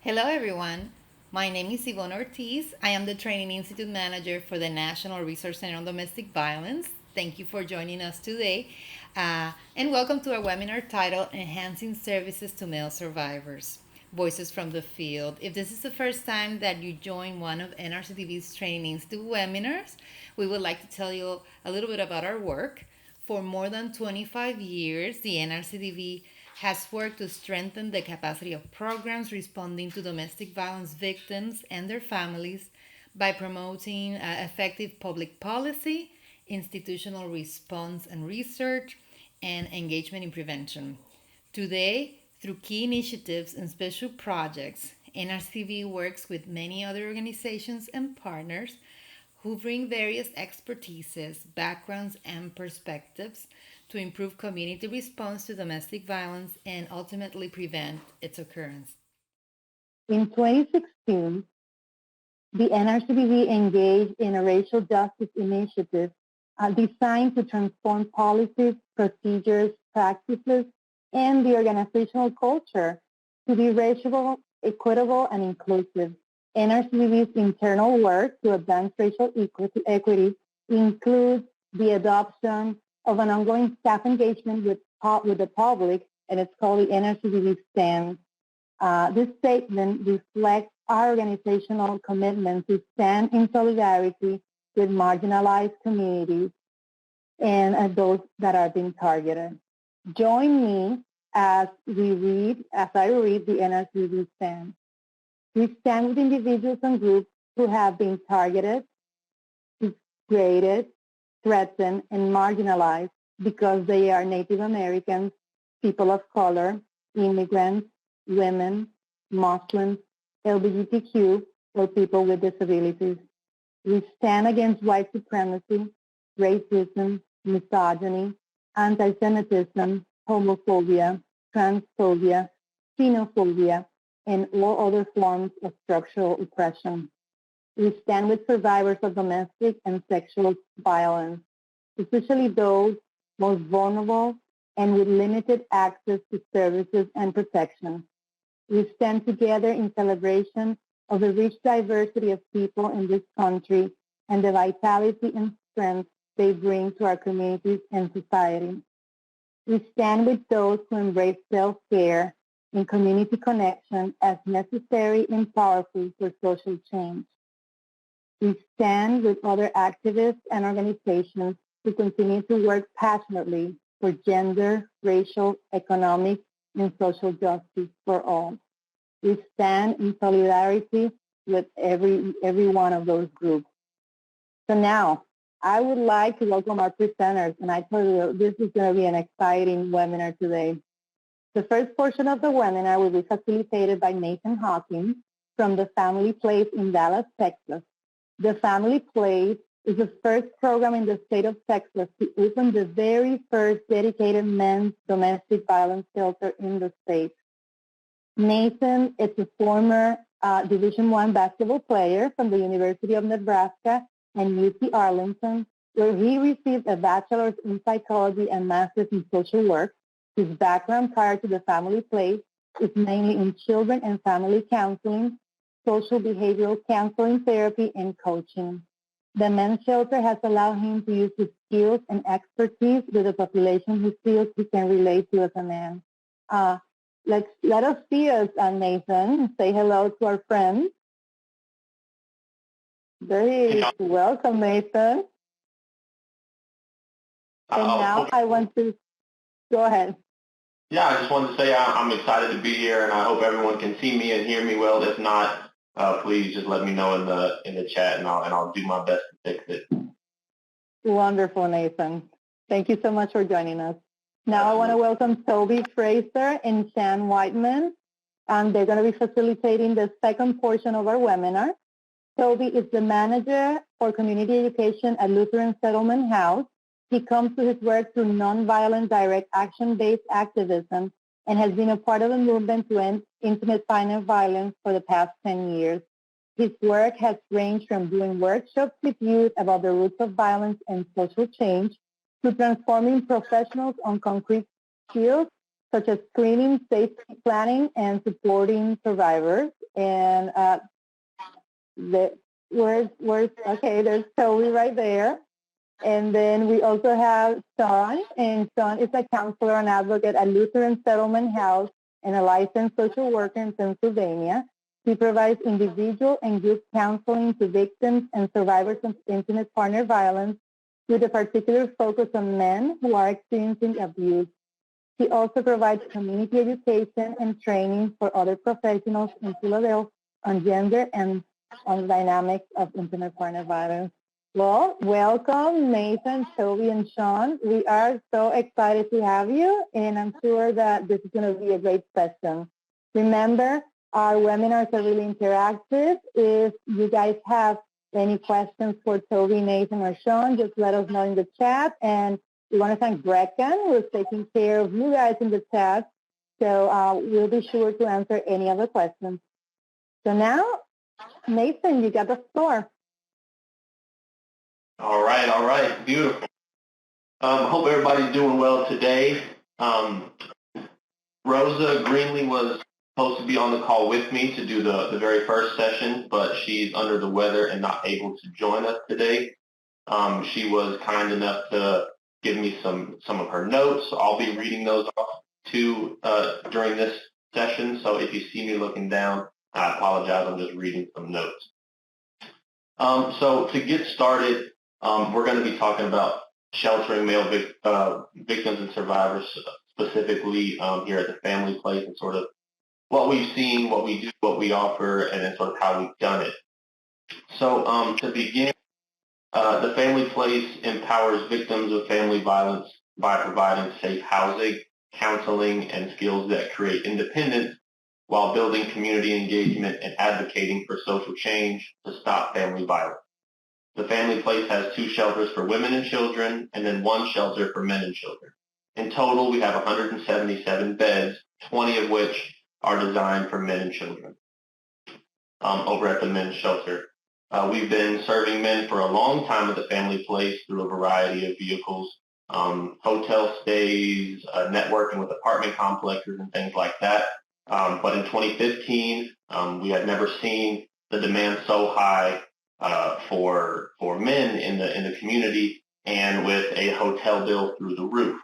Hello, everyone. My name is Yvonne Ortiz. I am the Training Institute Manager for the National Resource Center on Domestic Violence. Thank you for joining us today. And welcome to our webinar titled Enhancing Services to Male Survivors Voices from the Field. If this is the first time that you join one of NRCTV's Training Institute webinars, we would like to tell you a little bit about our work. For more than 25 years, the NRCTV has worked to strengthen the capacity of programs responding to domestic violence victims and their families by promoting effective public policy, institutional response and research, and engagement in prevention. Today, through key initiatives and special projects, NRCV works with many other organizations and partners who bring various expertises, backgrounds, and perspectives to improve community response to domestic violence and ultimately prevent its occurrence. In 2016, the NRCDV engaged in a racial justice initiative designed to transform policies, procedures, practices, and the organizational culture to be racial, equitable, and inclusive. NRCDV's internal work to advance racial equity includes the adoption of an ongoing staff engagement with the public, and it's called the NRCDV Stand. This statement reflects our organizational commitment to stand in solidarity with marginalized communities and those that are being targeted. Join me as I read the NRCDV Stand. We stand with individuals and groups who have been targeted, degraded, threatened, and marginalized because they are Native Americans, people of color, immigrants, women, Muslims, LGBTQ, or people with disabilities. We stand against white supremacy, racism, misogyny, anti-Semitism, homophobia, transphobia, xenophobia, and all other forms of structural oppression. We stand with survivors of domestic and sexual violence, especially those most vulnerable and with limited access to services and protection. We stand together in celebration of the rich diversity of people in this country and the vitality and strength they bring to our communities and society. We stand with those who embrace self-care and community connection as necessary and powerful for social change. We stand with other activists and organizations who continue to work passionately for gender, racial, economic, and social justice for all. We stand in solidarity with every one of those groups. So now, I would like to welcome our presenters, and I told you this is going to be an exciting webinar today. The first portion of the webinar will be facilitated by Nathan Hawkins from the Family Place in Dallas, Texas. The Family Place is the first program in the state of Texas to open the very first dedicated men's domestic violence shelter in the state. Nathan is a former Division I basketball player from the University of Nebraska and UT Arlington, where he received a bachelor's in psychology and master's in social work. His background prior to the Family Place is mainly in children and family counseling, social behavioral counseling therapy, and coaching. The men's shelter has allowed him to use his skills and expertise with a population he feels he can relate to as a man. Let us see us, Nathan. Say hello to our friends. There he is. Welcome, Nathan. And now I want to go ahead. Yeah, I just wanted to say I'm excited to be here, and I hope everyone can see me and hear me well. If not, please just let me know in the chat, and I'll do my best to fix it. Wonderful, Nathan. Thank you so much for joining us. Now I want to welcome Tobby, Fraser, and Shan Whiteman. They're going to be facilitating the second portion of our webinar. Toby is the manager for community education at Lutheran Settlement House. He comes to his work through nonviolent, direct action-based activism and has been a part of the movement to end intimate partner violence for the past 10 years. His work has ranged from doing workshops with youth about the roots of violence and social change to transforming professionals on concrete skills such as screening, safety planning, and supporting survivors. And okay, there's Toby right there. And then we also have Sean, and Sean is a counselor and advocate at Lutheran Settlement House and a licensed social worker in Pennsylvania. He provides individual and group counseling to victims and survivors of intimate partner violence with a particular focus on men who are experiencing abuse. He also provides community education and training for other professionals in Philadelphia on gender and on the dynamics of intimate partner violence. Well, welcome, Nathan, Toby, and Sean. We are so excited to have you, and I'm sure that this is going to be a great session. Remember, our webinars are really interactive. If you guys have any questions for Toby, Nathan, or Sean, just let us know in the chat. And we want to thank Brecken, who is taking care of you guys in the chat. So we'll be sure to answer any other questions. So now, Nathan, you got the floor. All right, beautiful. Hope everybody's doing well today. Rosa Greenlee was supposed to be on the call with me to do the very first session, but she's under the weather and not able to join us today. She was kind enough to give me some of her notes. I'll be reading those off too during this session, so if you see me looking down, I apologize. I'm just reading some notes. So to get started, we're going to be talking about sheltering male victims and survivors, specifically here at the Family Place, and sort of what we've seen, what we do, what we offer, and then sort of how we've done it. So to begin, the Family Place empowers victims of family violence by providing safe housing, counseling, and skills that create independence while building community engagement and advocating for social change to stop family violence. The Family Place has 2 shelters for women and children, and then 1 shelter for men and children. In total, we have 177 beds, 20 of which are designed for men and children over at the men's shelter. We've been serving men for a long time at the Family Place through a variety of vehicles, hotel stays, networking with apartment complexes, and things like that. But in 2015, we had never seen the demand so high for men in the community, and with a hotel bill through the roof.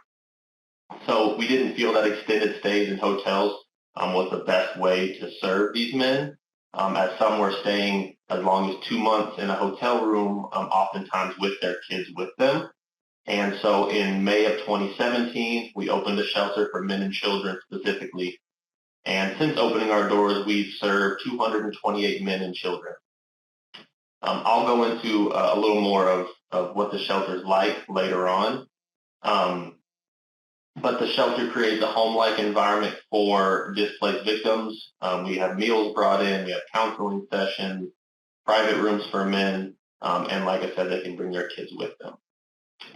So we didn't feel that extended stays in hotels was the best way to serve these men, as some were staying as long as 2 months in a hotel room, oftentimes with their kids with them. And so in May of 2017, we opened a shelter for men and children specifically. And since opening our doors, we've served 228 men and children. I'll go into a little more of what the shelter's like later on. But the shelter creates a home-like environment for displaced victims. We have meals brought in, we have counseling sessions, private rooms for men, and like I said, they can bring their kids with them.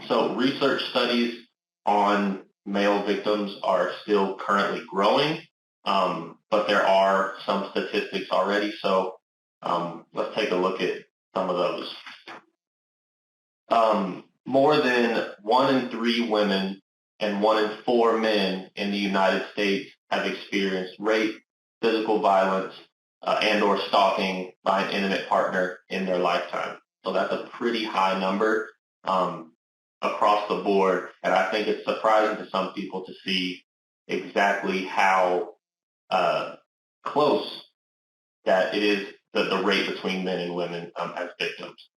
So research studies on male victims are still currently growing, but there are some statistics already. So let's take a look at some of those. More than 1 in 3 women and 1 in 4 men in the United States have experienced rape, physical violence, and or stalking by an intimate partner in their lifetime. So that's a pretty high number across the board, and I think it's surprising to some people to see exactly how close that it is, the rate between men and women as victims.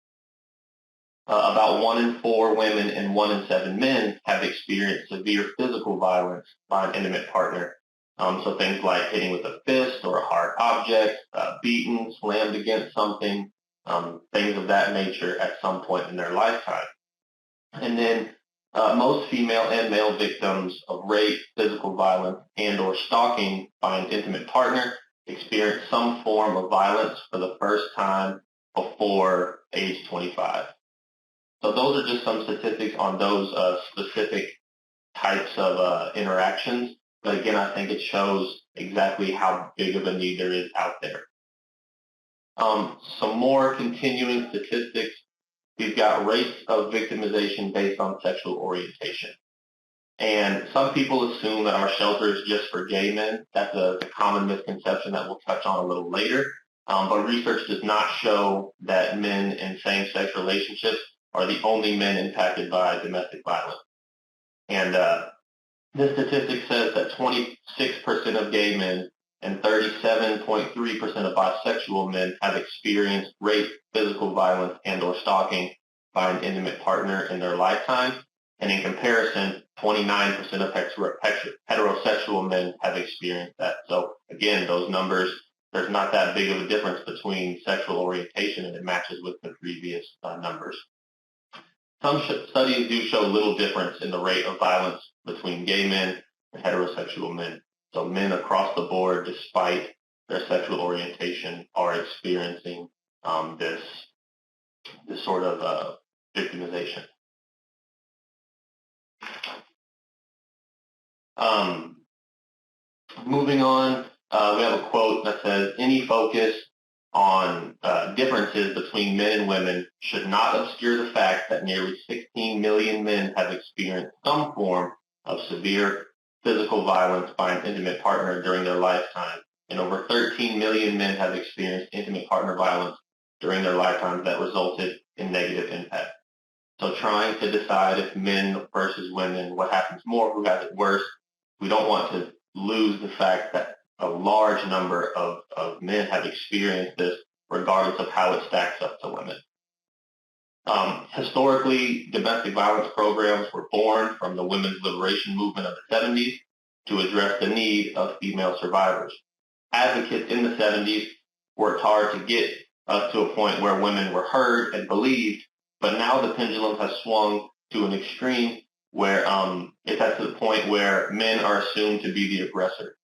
About 1 in 4 women and 1 in 7 men have experienced severe physical violence by an intimate partner. So things like hitting with a fist or a hard object, beaten, slammed against something, things of that nature at some point in their lifetime. And then most female and male victims of rape, physical violence, and or stalking by an intimate partner experience some form of violence for the first time before age 25. So those are just some statistics on those specific types of interactions. But again, I think it shows exactly how big of a need there is out there. Some more continuing statistics. We've got rates of victimization based on sexual orientation. And some people assume that our shelter is just for gay men. That's a common misconception that we'll touch on a little later. But research does not show that men in same-sex relationships are the only men impacted by domestic violence. And this statistic says that 26% of gay men and 37.3% of bisexual men have experienced rape, physical violence, and or stalking by an intimate partner in their lifetime. And in comparison, 29% of heterosexual men have experienced that. So again, those numbers, there's not that big of a difference between sexual orientation, and it matches with the previous numbers. Some studies do show little difference in the rate of violence between gay men and heterosexual men. So men across the board, despite their sexual orientation, are experiencing this sort of victimization. Moving on, we have a quote that says, "Any focus on differences between men and women should not obscure the fact that nearly 16 million men have experienced some form of severe physical violence by an intimate partner during their lifetime, and over 13 million men have experienced intimate partner violence during their lifetimes that resulted in negative impact." So trying to decide if men versus women, what happens more, who has it worse, we don't want to lose the fact that a large number of men have experienced this regardless of how it stacks up to women. Historically, domestic violence programs were born from the women's liberation movement of the 70s to address the need of female survivors. Advocates in the 70s worked hard to get us to a point where women were heard and believed, but now the pendulum has swung to an extreme where it's at the point where men are assumed to be the aggressor.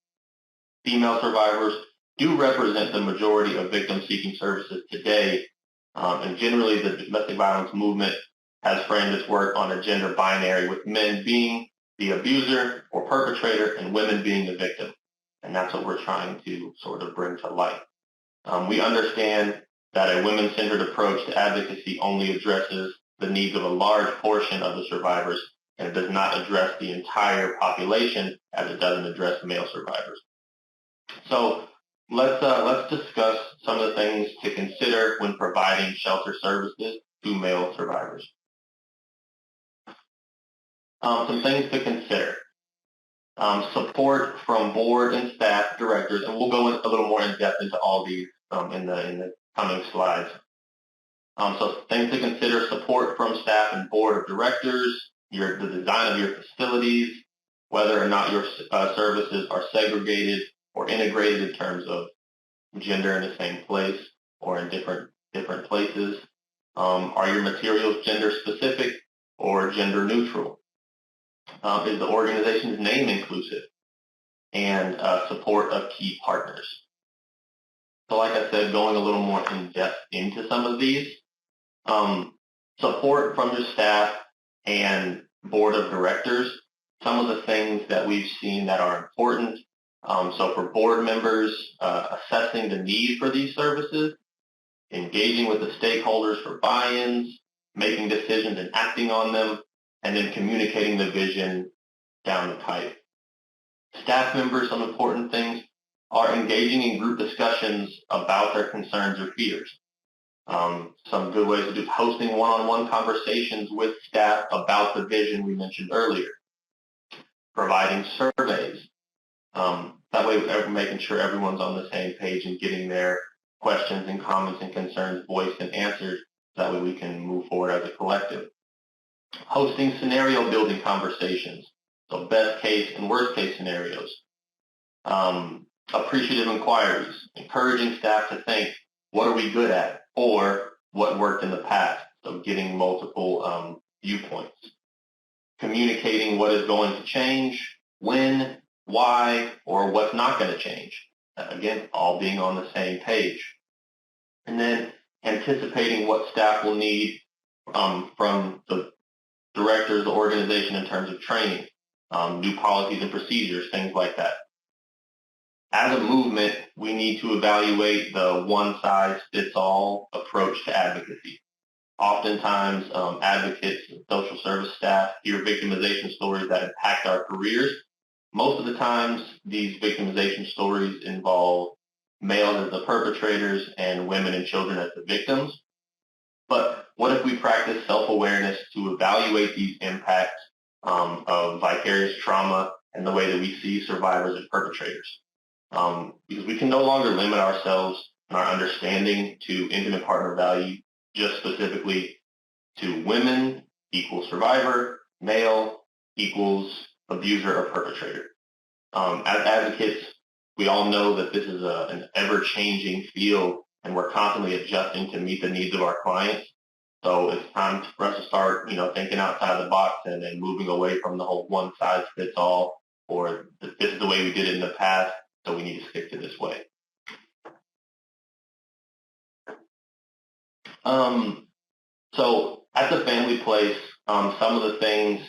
Female survivors do represent the majority of victims seeking services today, and generally the domestic violence movement has framed its work on a gender binary, with men being the abuser or perpetrator and women being the victim. And that's what we're trying to sort of bring to light. We understand that a women-centered approach to advocacy only addresses the needs of a large portion of the survivors, and it does not address the entire population as it doesn't address male survivors. So let's discuss some of the things to consider when providing shelter services to male survivors. Some things to consider. Support from board and staff directors, and we'll go a little more in depth into all these in the coming slides. So things to consider: support from staff and board of directors, the design of your facilities, whether or not your services are segregated or integrated in terms of gender in the same place or in different places. Are your materials gender specific or gender neutral? Is the organization's name inclusive? And support of key partners. So like I said, going a little more in depth into some of these. Support from your staff and board of directors. Some of the things that we've seen that are important. So for board members, assessing the need for these services, engaging with the stakeholders for buy-ins, making decisions and acting on them, and then communicating the vision down the pipe. Staff members, some important things are engaging in group discussions about their concerns or fears. Some good ways to do hosting one-on-one conversations with staff about the vision we mentioned earlier. Providing surveys. That way we're making sure everyone's on the same page and getting their questions and comments and concerns voiced and answered. That way we can move forward as a collective. Hosting scenario building conversations. So best case and worst case scenarios. Appreciative inquiries. Encouraging staff to think, what are we good at? Or what worked in the past? So getting multiple viewpoints. Communicating what is going to change, when, why, or what's not going to change. Again, all being on the same page. And then anticipating what staff will need from the directors, the organization in terms of training, new policies and procedures, things like that. As a movement, we need to evaluate the one-size-fits-all approach to advocacy. Oftentimes, advocates and social service staff hear victimization stories that impact our careers. Most of the times, these victimization stories involve males as the perpetrators and women and children as the victims. But what if we practice self-awareness to evaluate these impacts of vicarious trauma and the way that we see survivors and perpetrators? Because we can no longer limit ourselves and our understanding to intimate partner value just specifically to women equals survivor, male equals abuser or perpetrator. As advocates, we all know that this is an ever-changing field, and we're constantly adjusting to meet the needs of our clients. So it's time for us to start, thinking outside the box and then moving away from the whole one-size-fits-all, or this is the way we did it in the past, so we need to stick to this way. So at the family place, some of the things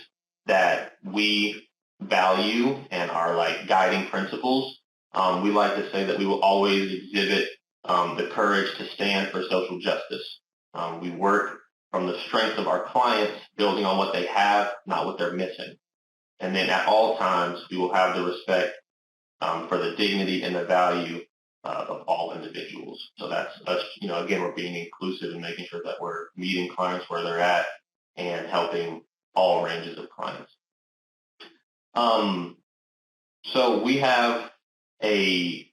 that we value and are like guiding principles, we like to say that we will always exhibit the courage to stand for social justice. We work from the strength of our clients, building on what they have, not what they're missing. And then at all times, we will have the respect for the dignity and the value of all individuals. So that's again, we're being inclusive and making sure that we're meeting clients where they're at and helping all ranges of clients. So we have a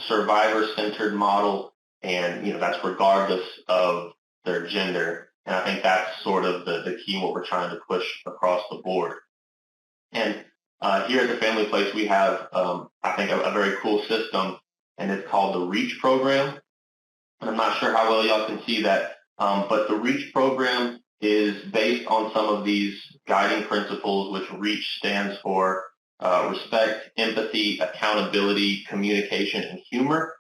survivor-centered model, and that's regardless of their gender. And I think that's sort of the key what we're trying to push across the board. And here at the Family Place, we have, I think, a very cool system, and it's called the REACH program. And I'm not sure how well y'all can see that, but the REACH program is based on some of these guiding principles, which REACH stands for respect, empathy, accountability, communication, and humor.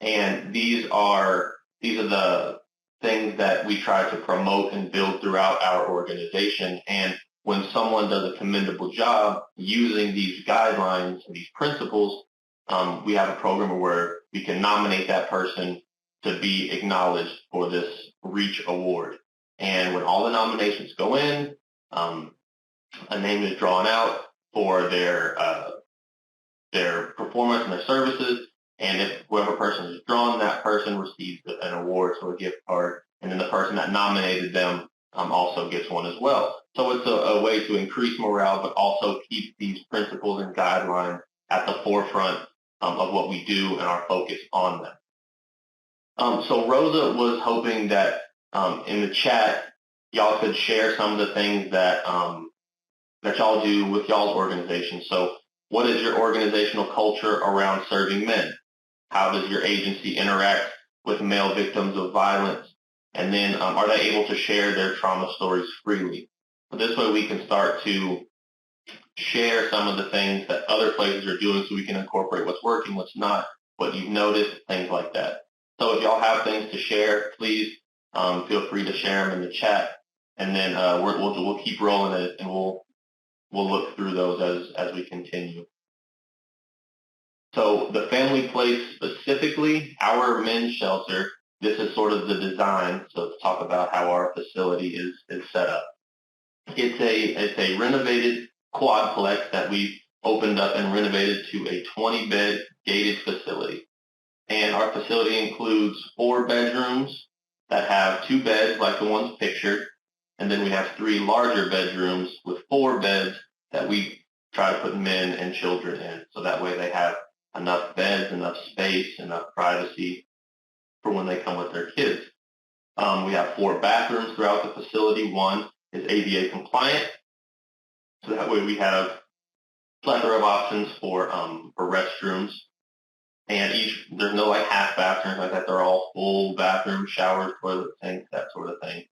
And these are the things that we try to promote and build throughout our organization. And when someone does a commendable job using these guidelines and these principles, we have a program where we can nominate that person to be acknowledged for this REACH award. And when all the nominations go in, a name is drawn out for their performance and their services. And if whoever person is drawn, that person receives an award, so a gift card. And then the person that nominated them also gets one as well. So it's a way to increase morale, but also keep these principles and guidelines at the forefront of what we do and our focus on them. So Rosa was hoping that in the chat, y'all could share some of the things that y'all do with y'all's organization. So what is your organizational culture around serving men? How does your agency interact with male victims of violence? And then are they able to share their trauma stories freely? So this way we can start to share some of the things that other places are doing so we can incorporate what's working, what's not, what you've noticed, things like that. So if y'all have things to share, please feel free to share them in the chat. And then we'll keep rolling it, and we'll look through those as we continue. So the Family Place specifically, our men's shelter, this is sort of the design. So let's talk about how our facility is set up. It's a renovated quadplex that we opened up and renovated to a 20-bed gated facility. And our facility includes 4 bedrooms that have 2 beds like the ones pictured. And then we have 3 larger bedrooms with 4 beds that we try to put men and children in. So that way they have enough beds, enough space, enough privacy for when they come with their kids. We have 4 bathrooms throughout the facility. 1 is ADA compliant. So that way we have a plethora of options for restrooms. And there's no like half bathrooms like that. They're all full bathrooms, showers, toilet sinks, that sort of thing.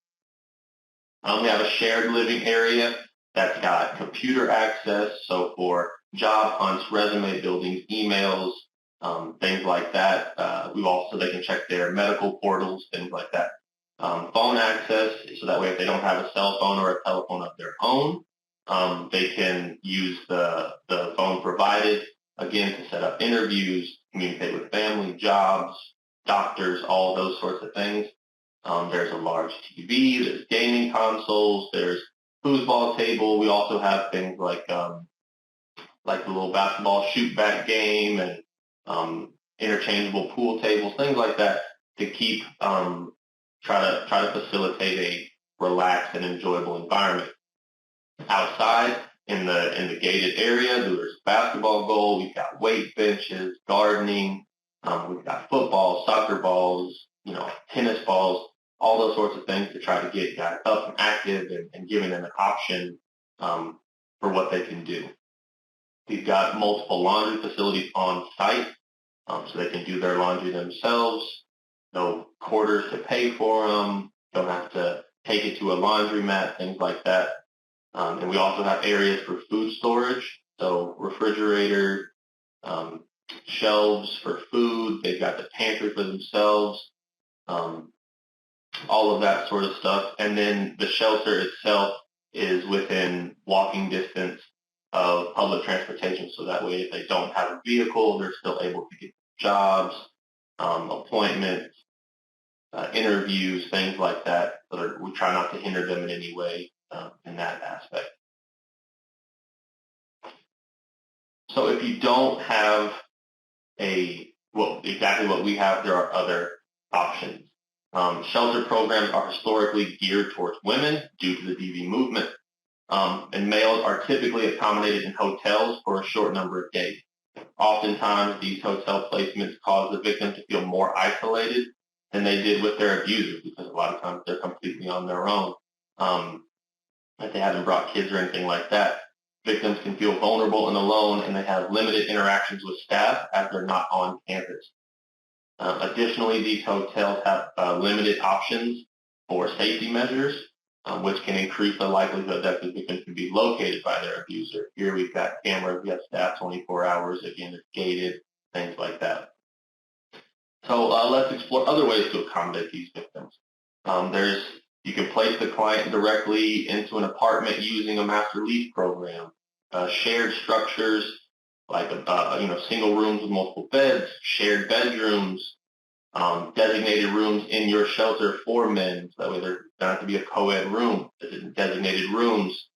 We have a shared living area that's got computer access. So for job hunts, resume buildings, emails, things like that. They can check their medical portals, things like that. Phone access, so that way if they don't have a cell phone or a telephone of their own, they can use the phone provided, again, to set up interviews, communicate with family, jobs, doctors, all those sorts of things. There's a large TV, there's gaming consoles, there's foosball table. We also have things like the little basketball shoot back game and interchangeable pool tables, things like that to keep try to facilitate a relaxed and enjoyable environment. Outside in the gated area, there's basketball goal. We've got weight benches, gardening. We've got footballs, soccer balls, tennis balls, all those sorts of things to try to get guys up and active and giving them an option for what they can do. We've got multiple laundry facilities on site, so they can do their laundry themselves. No quarters to pay for them. Don't have to take it to a laundromat, things like that. And we also have areas for food storage, so refrigerator, shelves for food. They've got the pantry for themselves, all of that sort of stuff. And then the shelter itself is within walking distance of public transportation, so that way if they don't have a vehicle, they're still able to get jobs, appointments, interviews, things like that. So we try not to hinder them in any way in that aspect. So if you don't have exactly what we have, there are other options. Shelter programs are historically geared towards women due to the DV movement, and males are typically accommodated in hotels for a short number of days. Oftentimes, these hotel placements cause the victim to feel more isolated than they did with their abusers, because a lot of times they're completely on their own. If they haven't brought kids or anything like that, victims can feel vulnerable and alone, and they have limited interactions with staff as they're not on campus. Additionally, these hotels have limited options for safety measures, which can increase the likelihood that the victim can be located by their abuser. Here we've got cameras, we have staff 24 hours, again, it's gated, things like that. So let's explore other ways to accommodate these victims. You can place the client directly into an apartment using a master lease program. Shared structures like single rooms with multiple beds, shared bedrooms, designated rooms in your shelter for men. So that way there doesn't have to be a co-ed room. Designated rooms,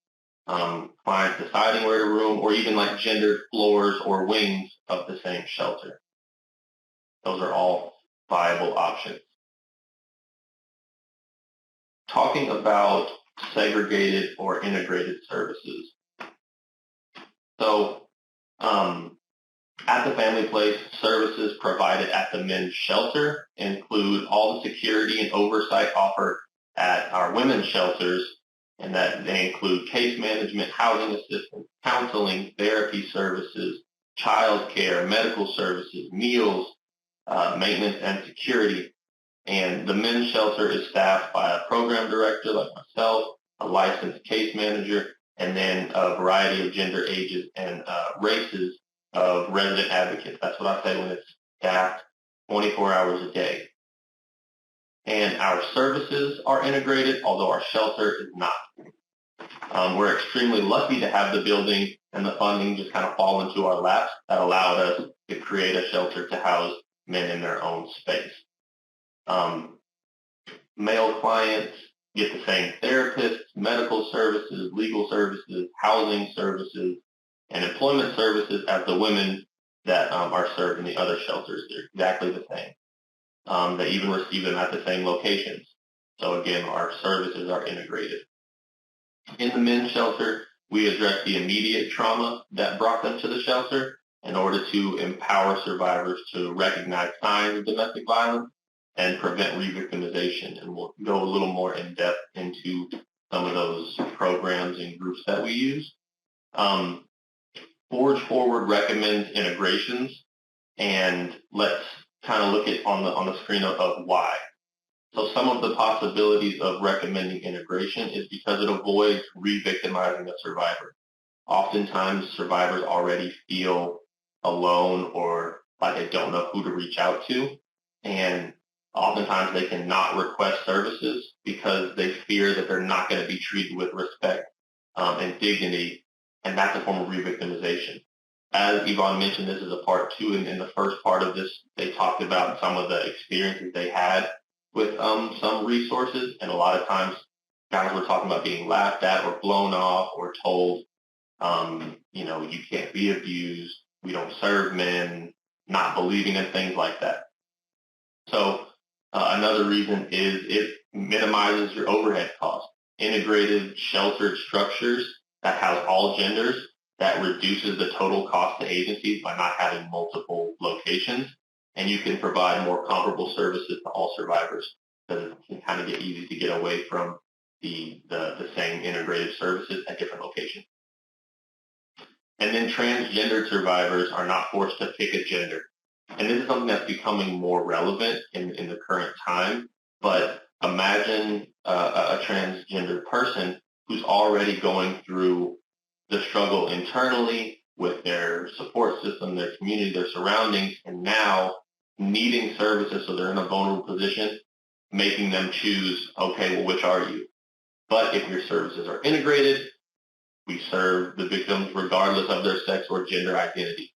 clients deciding where to room, or even like gendered floors or wings of the same shelter. Those are all viable options. Talking about segregated or integrated services. So, at the family place, services provided at the men's shelter include all the security and oversight offered at our women's shelters, and that they include case management, housing assistance, counseling, therapy services, child care, medical services, meals, maintenance, and security. And the men's shelter is staffed by a program director like myself, a licensed case manager, and then a variety of gender, ages, and races of resident advocates. That's what I say when it's staffed 24 hours a day. And our services are integrated, although our shelter is not. We're extremely lucky to have the building and the funding just kind of fall into our laps that allowed us to create a shelter to house men in their own space. Male clients get the same therapists, medical services, legal services, housing services, and employment services as the women that are served in the other shelters. They're exactly the same. They even receive them at the same locations. So again, our services are integrated. In the men's shelter, we address the immediate trauma that brought them to the shelter in order to empower survivors to recognize signs of domestic violence and prevent re-victimization. And we'll go a little more in depth into some of those programs and groups that we use. Forge Forward recommends integrations, and let's kind of look at on the screen of why. So some of the possibilities of recommending integration is because it avoids re-victimizing the survivor. Oftentimes, survivors already feel alone or like they don't know who to reach out to, and oftentimes they cannot request services because they fear that they're not going to be treated with respect and dignity, and that's a form of re-victimization. As Yvonne mentioned, this is a part two, and in the first part of this, they talked about some of the experiences they had with some resources, and a lot of times guys were talking about being laughed at or blown off or told, you can't be abused, we don't serve men, not believing in things like that. So another reason is it minimizes your overhead costs. Integrated sheltered structures that house all genders, that reduces the total cost to agencies by not having multiple locations, and you can provide more comparable services to all survivors, because it can kind of get easy to get away from the same integrated services at different locations. And then transgender survivors are not forced to pick a gender. And this is something that's becoming more relevant in the current time. But imagine a transgender person who's already going through the struggle internally with their support system, their community, their surroundings, and now needing services, so they're in a vulnerable position, making them choose, okay, well, which are you? But if your services are integrated, we serve the victims regardless of their sex or gender identity.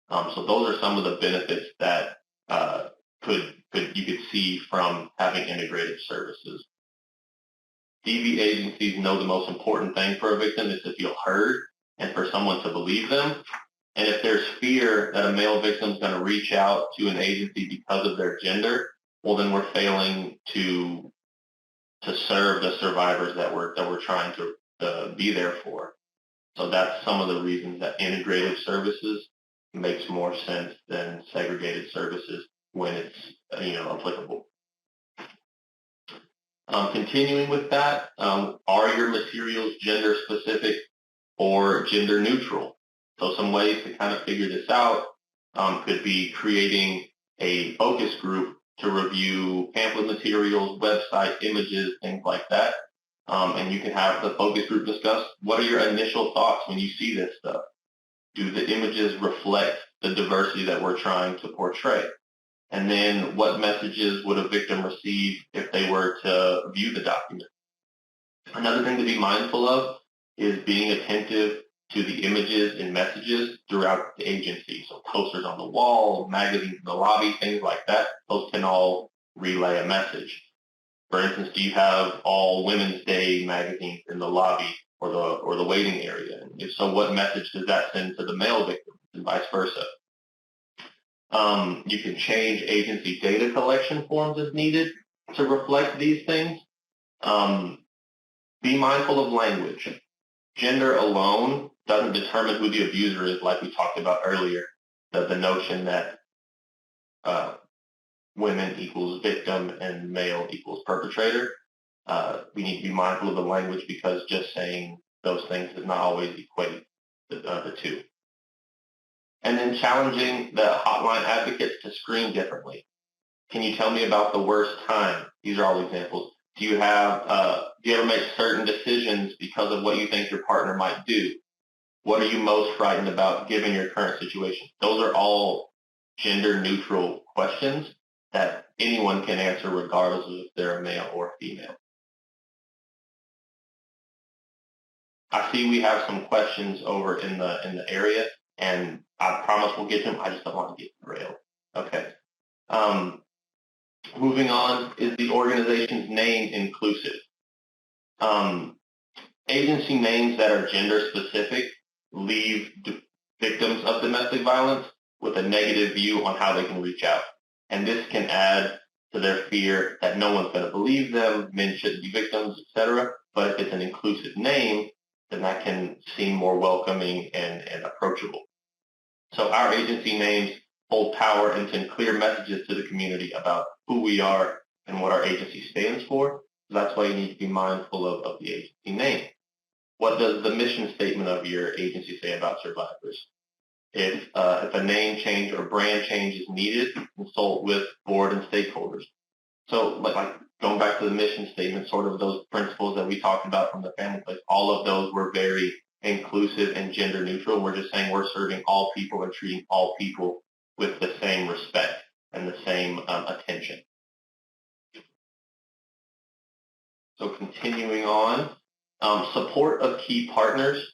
So those are some of the benefits that you could see from having integrated services. DV agencies know the most important thing for a victim is to feel heard and for someone to believe them. And if there's fear that a male victim is going to reach out to an agency because of their gender, well, then we're failing to serve the survivors that we're trying to be there for. So that's some of the reasons that integrated services makes more sense than segregated services when it's applicable. Continuing with that, are your materials gender specific or gender neutral? So some ways to kind of figure this out could be creating a focus group to review pamphlet materials, website images, things like that. And you can have the focus group discuss what are your initial thoughts when you see this stuff. Do the images reflect the diversity that we're trying to portray? And then what messages would a victim receive if they were to view the document? Another thing to be mindful of is being attentive to the images and messages throughout the agency. So posters on the wall, magazines in the lobby, things like that. Those can all relay a message. For instance, do you have all Women's Day magazines in the lobby or the waiting area? And if so, what message does that send to the male victim and vice versa? You can change agency data collection forms as needed to reflect these things. Be mindful of language. Gender alone doesn't determine who the abuser is, like we talked about earlier. The notion that women equals victim and male equals perpetrator. We need to be mindful of the language because just saying those things does not always equate the two. And then challenging the hotline advocates to screen differently. Can you tell me about the worst time? These are all examples. Do you ever make certain decisions because of what you think your partner might do? What are you most frightened about given your current situation? Those are all gender neutral questions that anyone can answer regardless of if they're a male or a female. I see we have some questions over in the area, and I promise we'll get to them. I just don't want to get derailed. Okay. Moving on, is the organization's name inclusive? Agency names that are gender specific leave victims of domestic violence with a negative view on how they can reach out. And this can add to their fear that no one's going to believe them, men shouldn't be victims, etc. But if it's an inclusive name, then that can seem more welcoming and approachable. So our agency names hold power and send clear messages to the community about who we are and what our agency stands for. So that's why you need to be mindful of the agency name. What does the mission statement of your agency say about survivors? If a name change or brand change is needed, consult with board and stakeholders. So like going back to the mission statement, sort of those principles that we talked about from the family place, all of those were very inclusive and gender neutral. We're just saying we're serving all people and treating all people with the same respect and the same attention. So continuing on, support of key partners.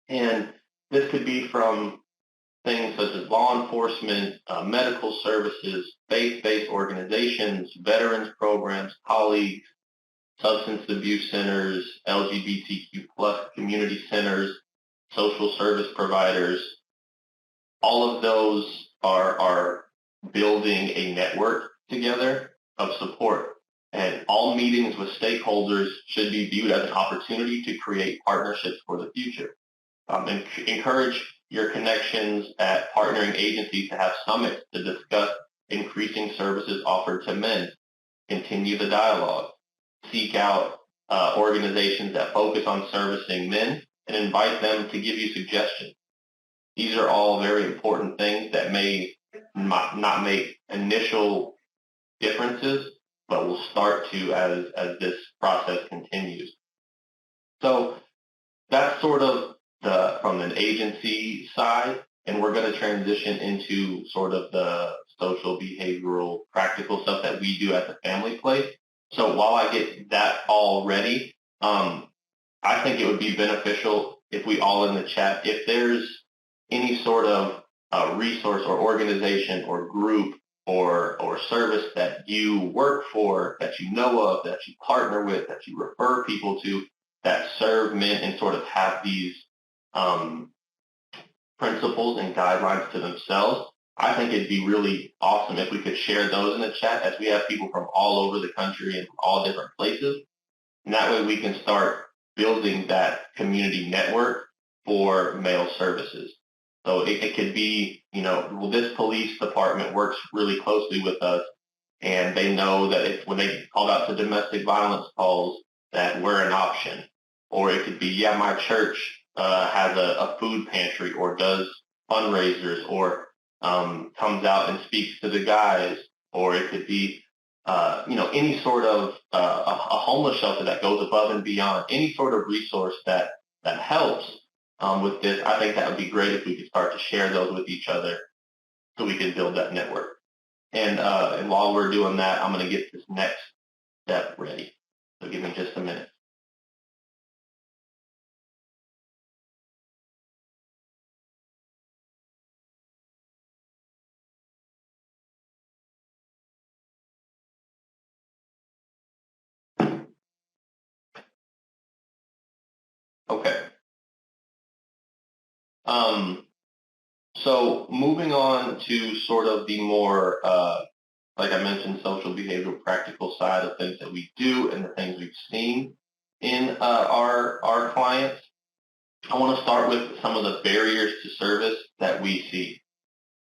And this could be from things such as law enforcement, medical services, faith-based organizations, veterans programs, colleagues, substance abuse centers, LGBTQ plus community centers, social service providers. All of those are building a network together of support. And all meetings with stakeholders should be viewed as an opportunity to create partnerships for the future. Encourage your connections at partnering agencies to have summits to discuss increasing services offered to men. Continue the dialogue. Seek out organizations that focus on servicing men and invite them to give you suggestions. These are all very important things that may not make initial differences, but will start to as this process continues. So that's sort of from an agency side, and we're going to transition into sort of the social, behavioral, practical stuff that we do at the family place. So while I get that all ready, I think it would be beneficial if we all in the chat, if there's any sort of resource or organization or group or service that you work for, that you know of, that you partner with, that you refer people to, that serve men and sort of have these principles and guidelines to themselves, I think it'd be really awesome if we could share those in the chat, as we have people from all over the country and from all different places. And that way we can start building that community network for male services. So it could be, well, this police department works really closely with us, and they know that when they call out to domestic violence calls, that we're an option. Or it could be, my church has a food pantry or does fundraisers or comes out and speaks to the guys. Or it could be, any sort of a homeless shelter that goes above and beyond, any sort of resource that helps with this. I think that would be great if we could start to share those with each other so we can build that network. And while we're doing that, I'm going to get this next step ready. So give me just a minute. Okay. So moving on to sort of the more, like I mentioned, social, behavioral, practical side of things that we do and the things we've seen in our clients, I want to start with some of the barriers to service that we see.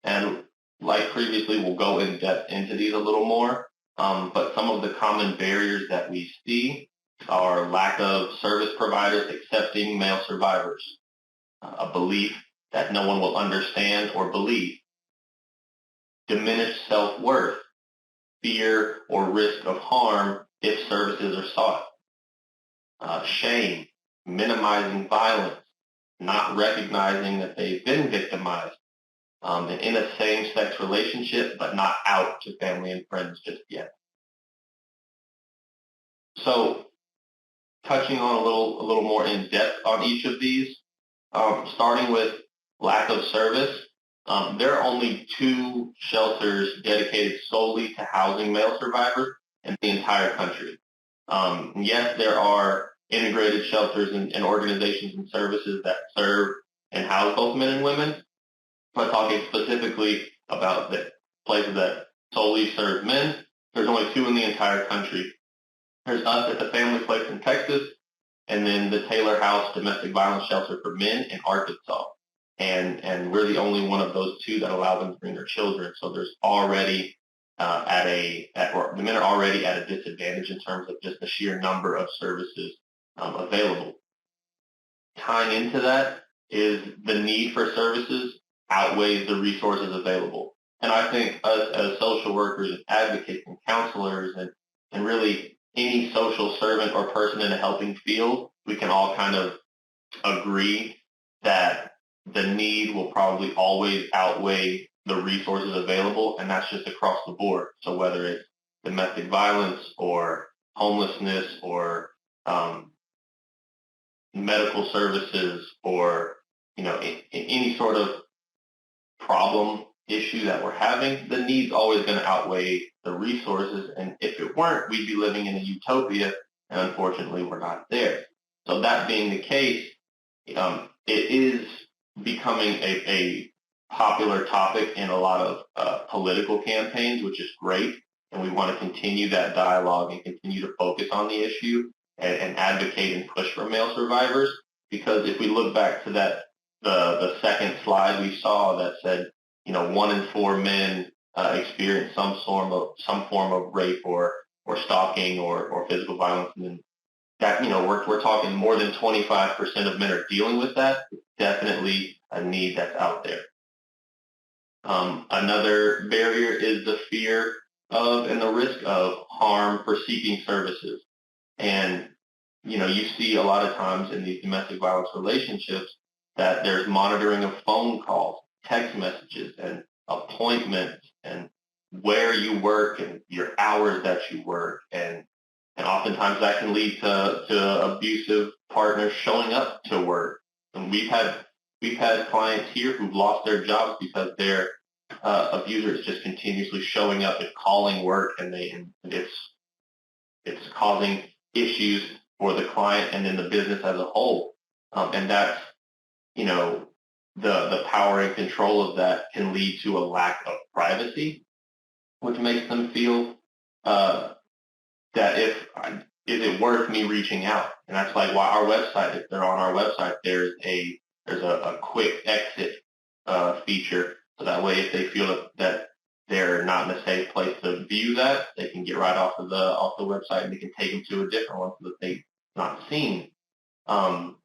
And like previously, we'll go in depth into these a little more, but some of the common barriers that we see are lack of service providers accepting male survivors, a belief that no one will understand or believe, diminished self-worth, fear or risk of harm if services are sought, shame, minimizing violence, not recognizing that they've been victimized, and in a same-sex relationship, but not out to family and friends just yet. So touching on a little more in depth on each of these, starting with lack of service, there are only 2 shelters dedicated solely to housing male survivors in the entire country. Yes, there are integrated shelters and organizations and services that serve and house both men and women, but talking specifically about the places that solely serve men, there's only 2 in the entire country. There's us at the Family Place in Texas, and then the Taylor House Domestic Violence Shelter for Men in Arkansas. And we're the only one of those 2 that allow them to bring their children. So there's already the men are already at a disadvantage in terms of just the sheer number of services available. Tying into that is the need for services outweighs the resources available. And I think us as social workers and advocates and counselors and really any social servant or person in a helping field, we can all kind of agree that the need will probably always outweigh the resources available, and that's just across the board. So whether it's domestic violence or homelessness or medical services or any sort of problem issue that we're having, the need's always going to outweigh the resources. And if it weren't, we'd be living in a utopia, and unfortunately, we're not there. So that being the case, it is becoming a popular topic in a lot of political campaigns, which is great. And we want to continue that dialogue and continue to focus on the issue and advocate and push for male survivors. Because if we look back to the second slide we saw that said, 1 in 4 men experience some form of rape or stalking or physical violence, and then that we're talking more than 25% of men are dealing with that. It's definitely a need that's out there. Another barrier is the fear of and the risk of harm for seeking services. And, you see a lot of times in these domestic violence relationships that there's monitoring of phone calls, text messages, and appointments, and where you work and your hours that you work. And oftentimes that can lead to abusive partners showing up to work. And we've had clients here who've lost their jobs because their abuser is just continuously showing up and calling work, and it's causing issues for the client and then the business as a whole. And that's, the power and control of that can lead to a lack of privacy, which makes them feel that is it worth me reaching out? And that's like why our website, if they're on our website, there's a quick exit feature. So that way, if they feel that they're not in a safe place to view that, they can get right off the website, and they can take them to a different one so that they're not seen. And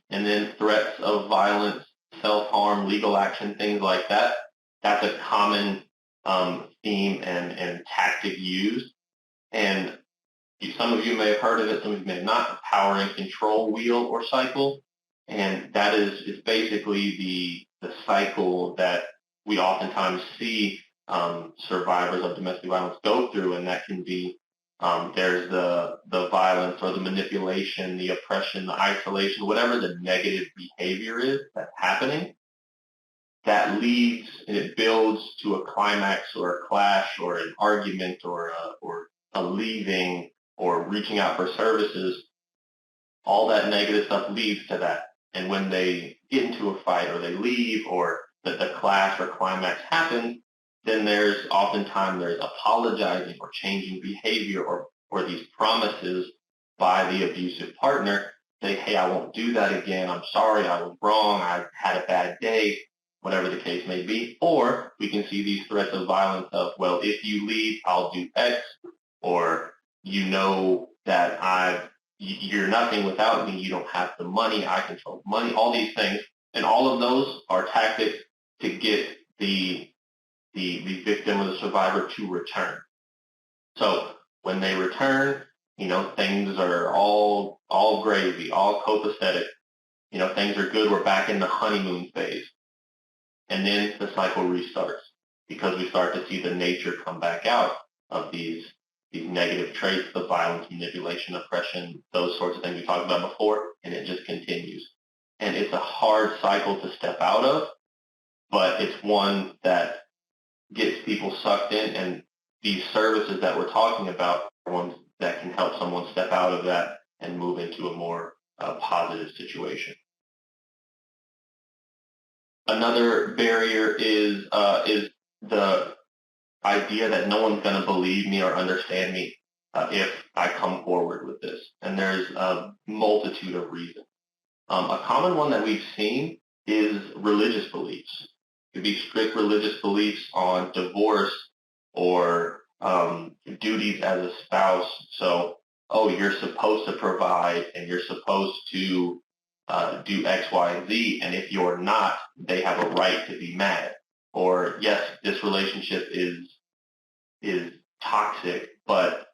then threats of violence, self-harm, legal action, things like that. That's a common theme and tactic used. And some of you may have heard of it, some of you may have not. Power and control wheel or cycle, and that is basically the cycle that we oftentimes see survivors of domestic violence go through, and that can be there's the violence or the manipulation, the oppression, the isolation, whatever the negative behavior is that's happening. That leads and it builds to a climax or a clash or an argument or a leaving or reaching out for services. All that negative stuff leads to that. And when they get into a fight or they leave or the clash or climax happens, then there's apologizing or changing behavior or these promises by the abusive partner. Say, hey, I won't do that again. I'm sorry. I was wrong. I had a bad day, whatever the case may be. Or we can see these threats of violence of, well, if you leave, I'll do X, or that you're nothing without me. You don't have the money. I control the money, all these things. And all of those are tactics to get the victim or the survivor to return. So when they return, things are all gravy, all copacetic. Things are good. We're back in the honeymoon phase. And then the cycle restarts because we start to see the nature come back out of these negative traits, the violence, manipulation, oppression, those sorts of things we talked about before, and it just continues. And it's a hard cycle to step out of, but it's one that gets people sucked in, and these services that we're talking about are ones that can help someone step out of that and move into a more positive situation. Another barrier is the idea that no one's going to believe me or understand me if I come forward with this. And there's a multitude of reasons. A common one that we've seen is religious beliefs. It could be strict religious beliefs on divorce or duties as a spouse. So, you're supposed to provide and you're supposed to do X, Y, and Z. And if you're not, they have a right to be mad. Or, yes, this relationship is toxic, but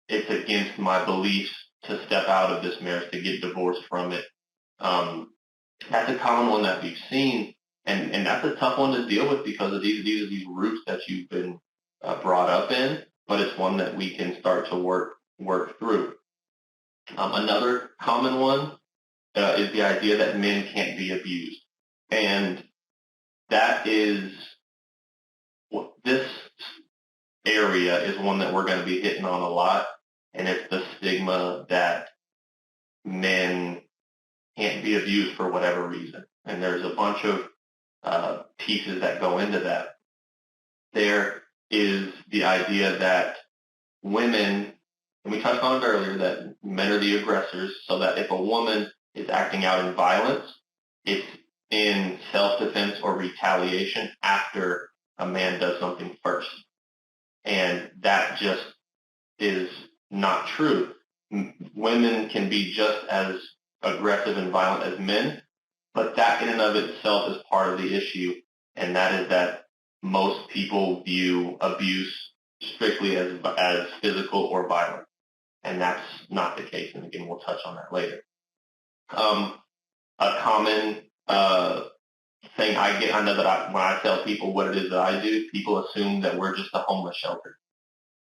it's against my beliefs to step out of this marriage, to get divorced from it. That's a common one that we've seen, and that's a tough one to deal with because of these roots that you've been brought up in, but it's one that we can start to work through. Another common one is the idea that men can't be abused. And that is, this area is one that we're going to be hitting on a lot, and it's the stigma that men can't be abused for whatever reason. And there's a bunch of pieces that go into that. There is the idea that women, and we touched on it earlier, that men are the aggressors, so that if a woman is acting out in violence, it's in self-defense or retaliation after a man does something first. And that just is not true. Women can be just as aggressive and violent as men, but that in and of itself is part of the issue, and that is that most people view abuse strictly as physical or violent, and that's not the case. And again, we'll touch on that later. A common thing I get, I know that when I tell people what it is that I do, people assume that we're just a homeless shelter.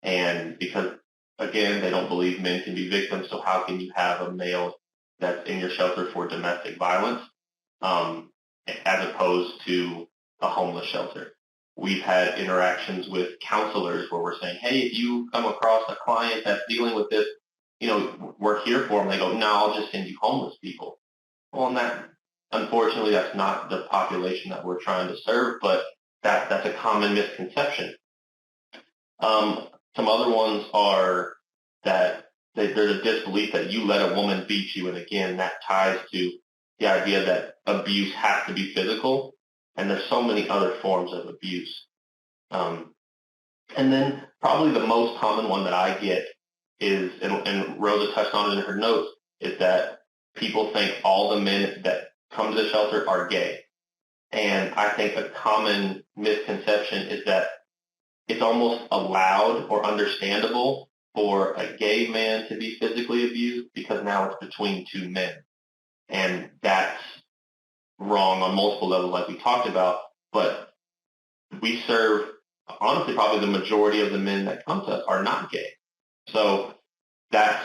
And because, again, they don't believe men can be victims, so how can you have a male that's in your shelter for domestic violence as opposed to a homeless shelter? We've had interactions with counselors where we're saying, hey, if you come across a client that's dealing with this, we're here for them. They go, no, I'll just send you homeless people. Well, and that, unfortunately, that's not the population that we're trying to serve, but that's a common misconception. Some other ones are that there's a disbelief that you let a woman beat you, and again, that ties to the idea that abuse has to be physical, and there's so many other forms of abuse. And then probably the most common one that I get is, and Rosa touched on it in her notes, is that people think all the men that come to the shelter are gay. And I think a common misconception is that it's almost allowed or understandable for a gay man to be physically abused because now it's between two men. And that's wrong on multiple levels like we talked about, but we serve, honestly, probably the majority of the men that come to us are not gay. So that's,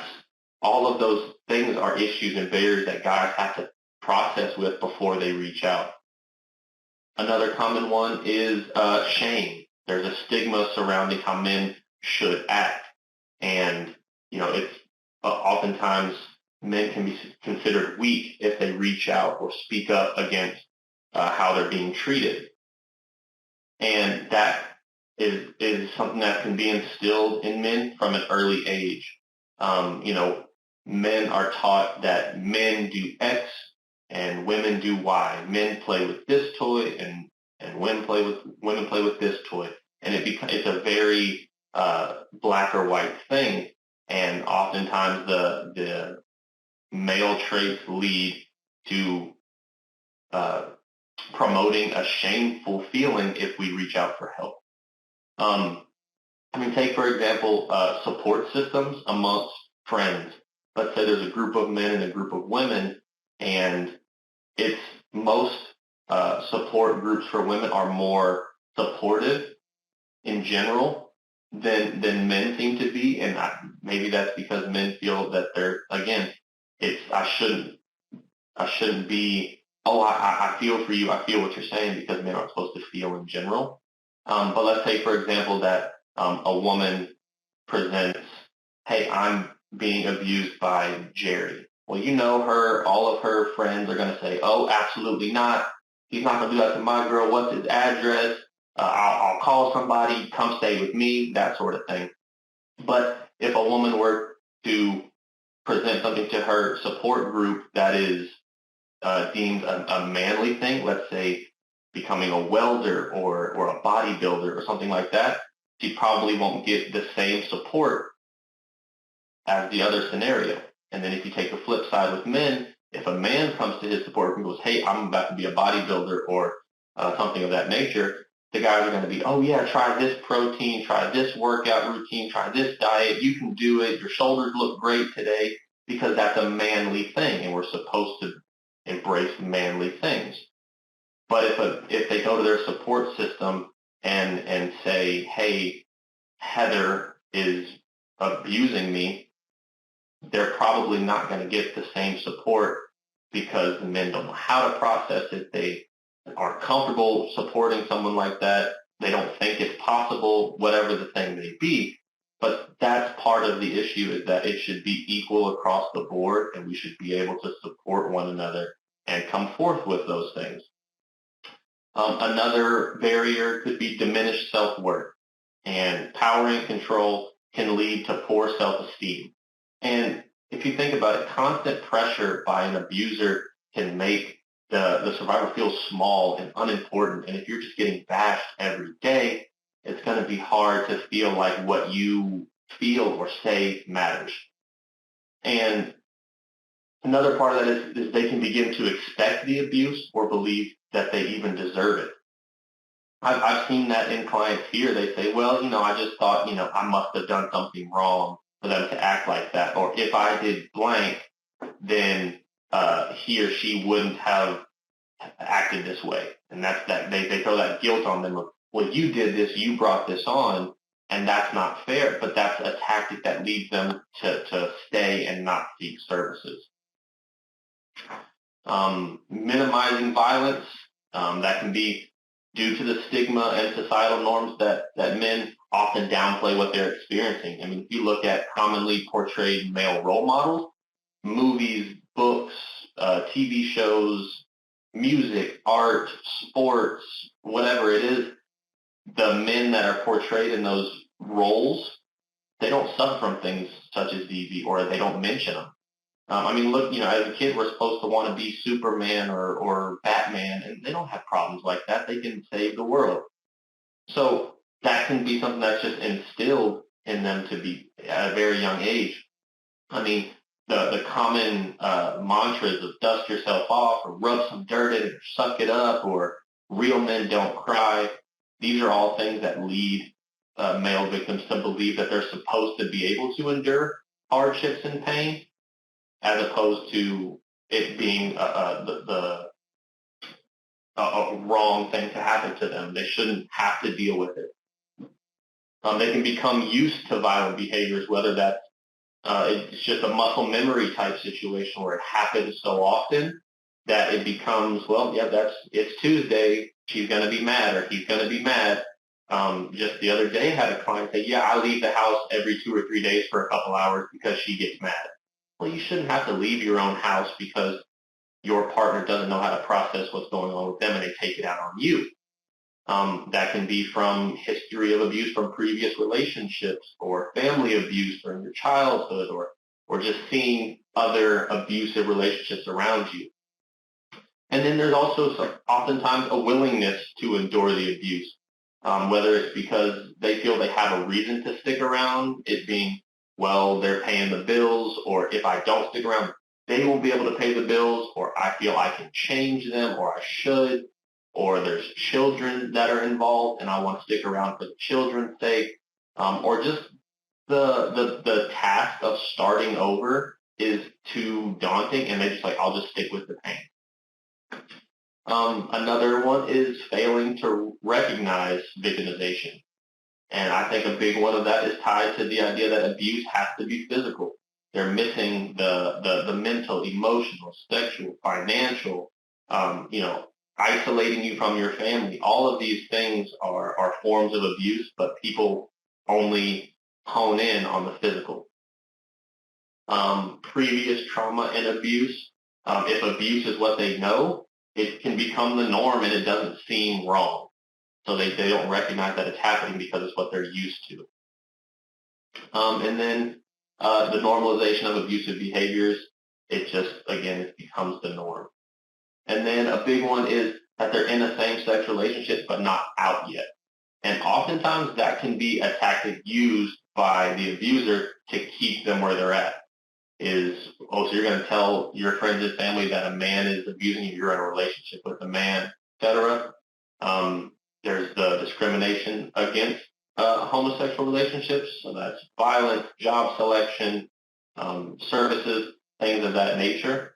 all of those things are issues and barriers that guys have to process with before they reach out. Another common one is shame. There's a stigma surrounding how men should act. And, it's oftentimes men can be considered weak if they reach out or speak up against how they're being treated. And that is something that can be instilled in men from an early age. Men are taught that men do X and women do Y. Men play with this toy and women play with this toy. And it's a very black or white thing. And oftentimes the male traits lead to promoting a shameful feeling if we reach out for help. Take, for example, support systems amongst friends. Let's say there's a group of men and a group of women, and it's most support groups for women are more supportive in general than men seem to be, and maybe that's because men feel that they're, again, I shouldn't be, I feel for you, I feel what you're saying, because men aren't supposed to feel in general. But let's say, for example, that a woman presents, hey, I'm being abused by Jerry. Well, her, all of her friends are going to say, oh, absolutely not. He's not going to do that to my girl. What's his address? I'll call somebody, come stay with me, that sort of thing. But if a woman were to present something to her support group that is deemed a manly thing, let's say becoming a welder or a bodybuilder or something like that, she probably won't get the same support as the other scenario. And then if you take the flip side with men, if a man comes to his support group and goes, hey, I'm about to be a bodybuilder or something of that nature, the guys are going to be, oh yeah, try this protein, try this workout routine, try this diet, you can do it, your shoulders look great today, because that's a manly thing, and we're supposed to embrace manly things. But if they go to their support system and say, hey, Heather is abusing me, they're probably not going to get the same support because the men don't know how to process it. aren't comfortable supporting someone like that. They don't think it's possible, whatever the thing may be. But that's part of the issue, is that it should be equal across the board, and we should be able to support one another and come forth with those things. Another barrier could be diminished self-worth, and power and control can lead to poor self-esteem. And if you think about it, constant pressure by an abuser can make the survivor feel small and unimportant. And if you're just getting bashed every day, it's going to be hard to feel like what you feel or say matters. And another part of that is they can begin to expect the abuse or believe that they even deserve it. I've seen that in clients here. They say, well, I just thought, I must have done something wrong for them to act like that. Or if I did blank, then he or she wouldn't have acted this way. And that's that they throw that guilt on them of, well, you did this, you brought this on, and that's not fair. But that's a tactic that leads them to stay and not seek services. Minimizing violence, that can be due to the stigma and societal norms that men often downplay what they're experiencing. I mean, if you look at commonly portrayed male role models, movies, books, TV shows, music, art, sports, whatever it is, the men that are portrayed in those roles, they don't suffer from things such as DV, or they don't mention them. Look, as a kid, we're supposed to want to be Superman or Batman, and they don't have problems like that. They can save the world. So that can be something that's just instilled in them to be at a very young age. I mean, the common mantras of dust yourself off, or rub some dirt in it, or suck it up, or real men don't cry. These are all things that lead male victims to believe that they're supposed to be able to endure hardships and pain, as opposed to it being a wrong thing to happen to them. They shouldn't have to deal with it. They can become used to violent behaviors, whether that's it's just a muscle memory type situation where it happens so often that it becomes, well, yeah, it's Tuesday, she's going to be mad, or he's going to be mad. Just the other day, I had a client say, yeah, I leave the house every 2 or 3 days for a couple hours because she gets mad. Well, you shouldn't have to leave your own house because your partner doesn't know how to process what's going on with them and they take it out on you. That can be from history of abuse from previous relationships, or family abuse during your childhood, or just seeing other abusive relationships around you. And then there's also oftentimes a willingness to endure the abuse, whether it's because they feel they have a reason to stick around, it being, well, they're paying the bills, or if I don't stick around, they won't be able to pay the bills, or I feel I can change them, or I should, or there's children that are involved and I want to stick around for the children's sake, or just the task of starting over is too daunting, and they're just like, I'll just stick with the pain. Another one is failing to recognize victimization. And I think a big one of that is tied to the idea that abuse has to be physical. They're missing the mental, emotional, sexual, financial, isolating you from your family. All of these things are forms of abuse, but people only hone in on the physical. Previous trauma and abuse, if abuse is what they know, it can become the norm and it doesn't seem wrong. So they don't recognize that it's happening because it's what they're used to. And then the normalization of abusive behaviors, it becomes the norm. And then a big one is that they're in a same-sex relationship but not out yet. And oftentimes that can be a tactic used by the abuser to keep them where they're at. So you're going to tell your friends and family that a man is abusing you, you're in a relationship with a man, etc. There's the discrimination against homosexual relationships, so that's violence, job selection, services, things of that nature.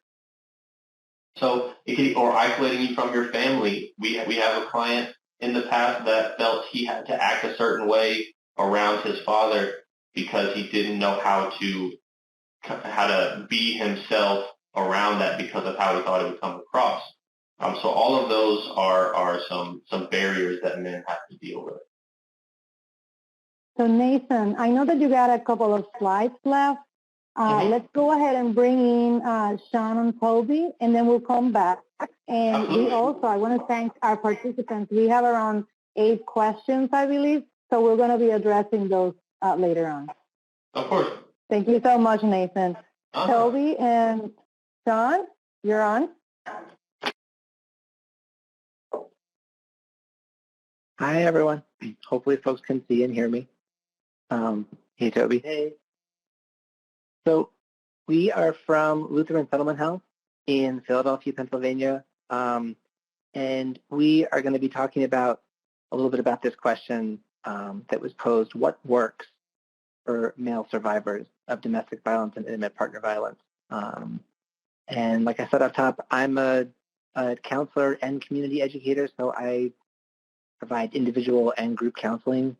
So or isolating you from your family. We have a client in the past that felt he had to act a certain way around his father because he didn't know how to be himself around that because of how he thought it would come across. So all of those are some barriers that men have to deal with. So Nathan, I know that you got a couple of slides left. Let's go ahead and bring in Sean and Toby, and then we'll come back. And Absolutely. we also, I want to thank our participants. We have around 8 questions, I believe, so we're going to be addressing those later on. Of course. Thank you so much, Nathan. Toby and Sean, you're on. Hi, everyone. Hopefully folks can see and hear me. Hey, Toby. Hey. So we are from Lutheran Settlement House in Philadelphia, Pennsylvania, and we are going to be talking about a little bit about this question that was posed: what works for male survivors of domestic violence and intimate partner violence? And like I said up top, I'm a counselor and community educator, so I provide individual and group counseling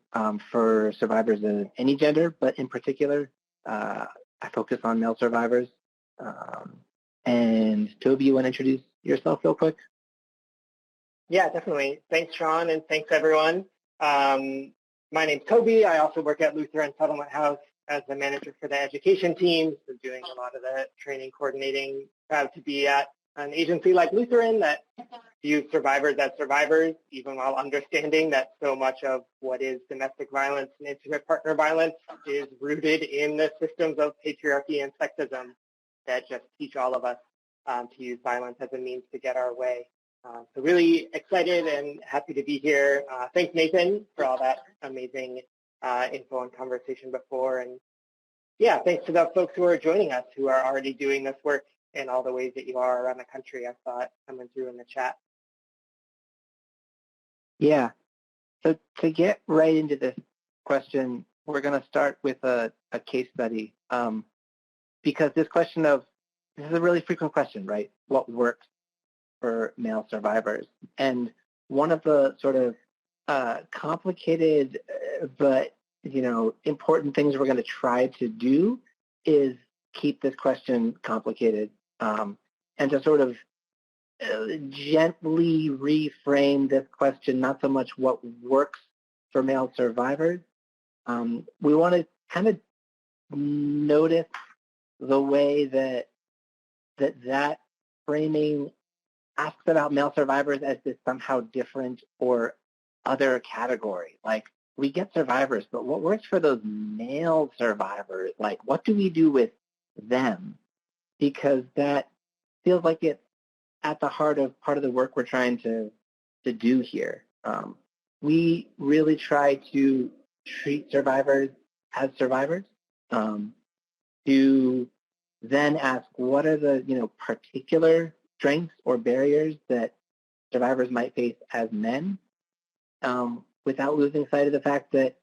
for survivors of any gender, but in particular, I focus on male survivors. And Toby, you want to introduce yourself real quick? Yeah, definitely. Thanks, Sean, and thanks, everyone. My name's Toby. I also work at Lutheran Settlement House as the manager for the education team, so doing a lot of the training coordinating. Proud to be at an agency like Lutheran that views survivors as survivors, even while understanding that so much of what is domestic violence and intimate partner violence is rooted in the systems of patriarchy and sexism that just teach all of us to use violence as a means to get our way. So really excited and happy to be here. Thanks, Nathan, for all that amazing info and conversation before. And yeah, thanks to the folks who are joining us who are already doing this work in all the ways that you are around the country. I saw it coming through in the chat. Yeah. So to get right into this question, we're going to start with a case study because this is a really frequent question, right? What works for male survivors? And one of the sort of complicated but important things we're going to try to do is keep this question complicated and to sort of gently reframe this question, not so much what works for male survivors. We want to kind of notice the way that framing asks about male survivors as this somehow different or other category. Like, we get survivors, but what works for those male survivors? Like, what do we do with them? Because that feels like it's at the heart of part of the work we're trying to do here. We really try to treat survivors as survivors, to then ask what are the particular strengths or barriers that survivors might face as men, without losing sight of the fact that,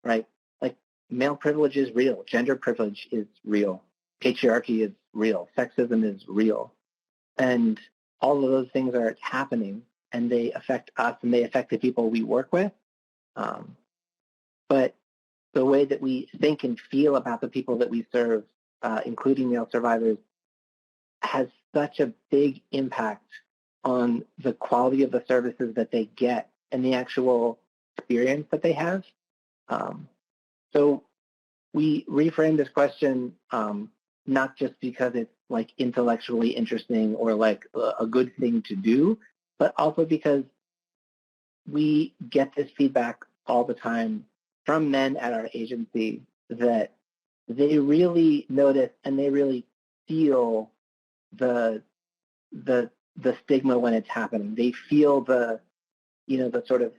right, like, male privilege is real, gender privilege is real, patriarchy is real, sexism is real, and all of those things are happening, and they affect us and they affect the people we work with. But the way that we think and feel about the people that we serve, including male survivors, has such a big impact on the quality of the services that they get and the actual experience that they have. So we reframe this question not just because it's like intellectually interesting or like a good thing to do, but also because we get this feedback all the time from men at our agency that they really notice and they really feel the stigma when it's happening. They feel the sort of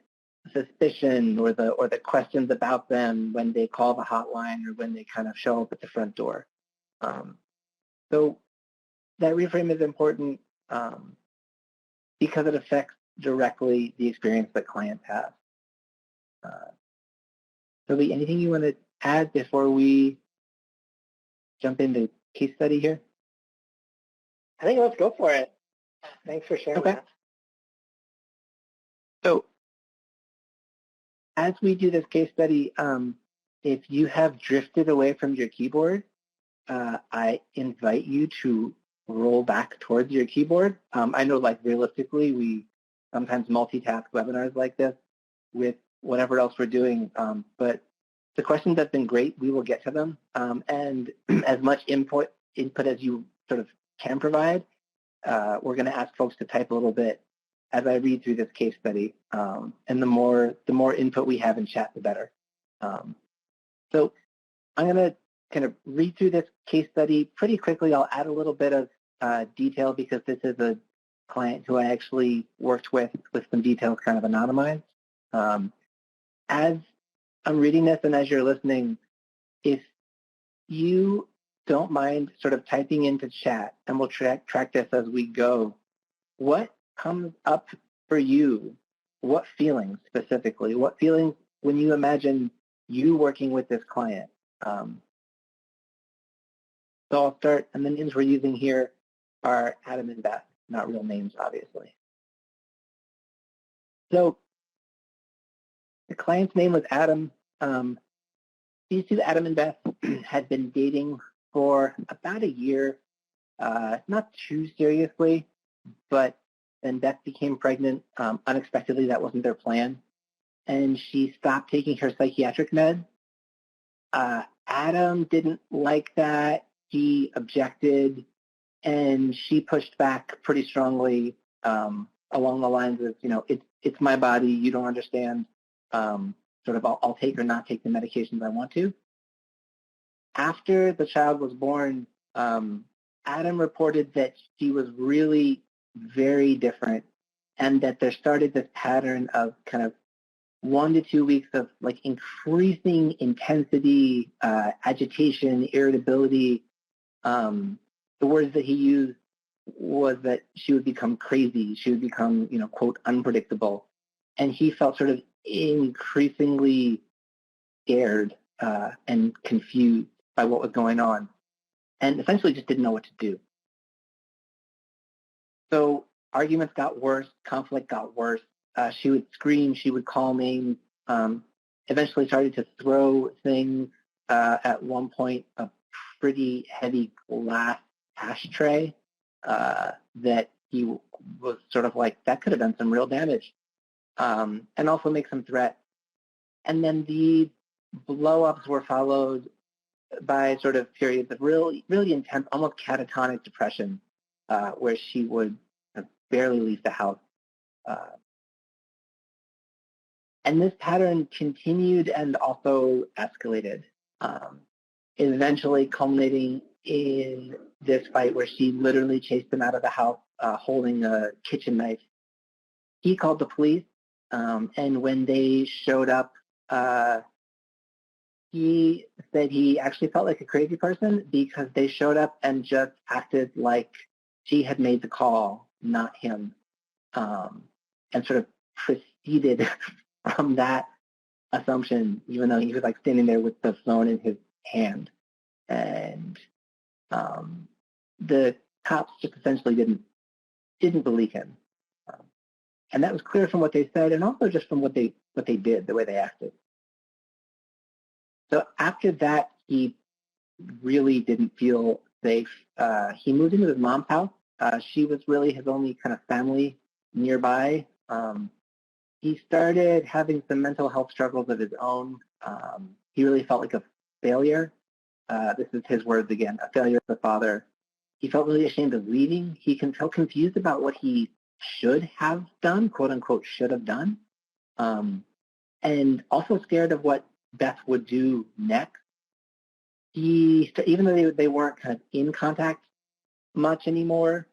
suspicion or the questions about them when they call the hotline or when they kind of show up at the front door. So that reframe is important because it affects directly the experience that clients have. Toby, anything you want to add before we jump into case study here? I think let's go for it. Thanks for sharing that. So as we do this case study, if you have drifted away from your keyboard, I invite you to roll back towards your keyboard. I know, like, realistically, we sometimes multitask webinars like this with whatever else we're doing, but the questions have been great. We will get to them, and as much input as you sort of can provide, we're going to ask folks to type a little bit as I read through this case study, and the more input we have in chat, the better. So I'm going to kind of read through this case study pretty quickly. I'll add a little bit of detail because this is a client who I actually worked with some details kind of anonymized. As I'm reading this and as you're listening, if you don't mind sort of typing into chat, and we'll track this as we go, what comes up for you? What feelings specifically? What feelings when you imagine you working with this client? So I'll start, and the names we're using here are Adam and Beth, not real names, obviously. So the client's name was Adam. These two, Adam and Beth, had been dating for about a year, not too seriously, but then Beth became pregnant unexpectedly. That wasn't their plan. And she stopped taking her psychiatric meds. Adam didn't like that. He objected, and she pushed back pretty strongly along the lines of, you know, it's my body. You don't understand. Sort of I'll take or not take the medications I want to. After the child was born, Adam reported that she was really very different, and that there started this pattern of kind of 1 to 2 weeks of like increasing intensity, agitation, irritability. The words that he used was that she would become crazy. She would become, you know, quote, unpredictable. And he felt sort of increasingly scared and confused by what was going on, and essentially just didn't know what to do. So arguments got worse, conflict got worse. She would scream, she would call names, eventually started to throw things. At one point, a pretty heavy glass ashtray that he was sort of like, that could have done some real damage, and also make some threats. And then the blow-ups were followed by sort of periods of really, really intense, almost catatonic depression, where she would barely leave the house. And this pattern continued and also escalated, eventually culminating in this fight where she literally chased him out of the house holding a kitchen knife. He called the police, and when they showed up, he said he actually felt like a crazy person because they showed up and just acted like she had made the call, not him, and sort of proceeded from that assumption, even though he was like standing there with the phone in his hand. And the cops just essentially didn't believe him. And that was clear from what they said, and also just from what they did, the way they acted. So after that, he really didn't feel safe. He moved into his mom's house. She was really his only kind of family nearby. He started having some mental health struggles of his own. He really felt like a failure. This is his words again, a failure as a father. He felt really ashamed of leaving. He felt confused about what he should have done, quote unquote, should have done, and also scared of what Beth would do next. Even though they weren't kind of in contact much anymore,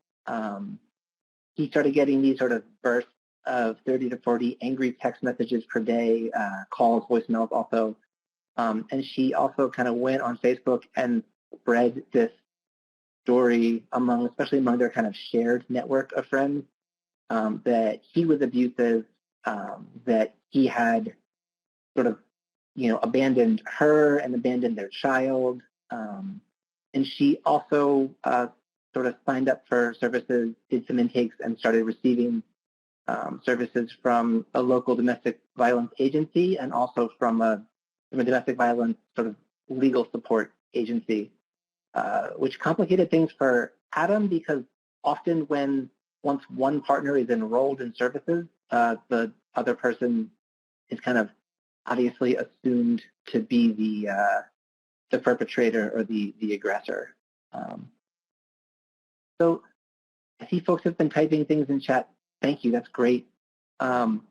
he started getting these sort of bursts of 30 to 40 angry text messages per day, calls, voicemails also. And she also kind of went on Facebook and spread this story especially among their kind of shared network of friends, that he was abusive, that he had sort of, abandoned her and abandoned their child. And she also sort of signed up for services, did some intakes, and started receiving services from a local domestic violence agency and also from a domestic violence sort of legal support agency, which complicated things for Adam because often once one partner is enrolled in services, the other person is kind of obviously assumed to be the perpetrator or the aggressor. So I see folks have been typing things in chat. Thank you. That's great. So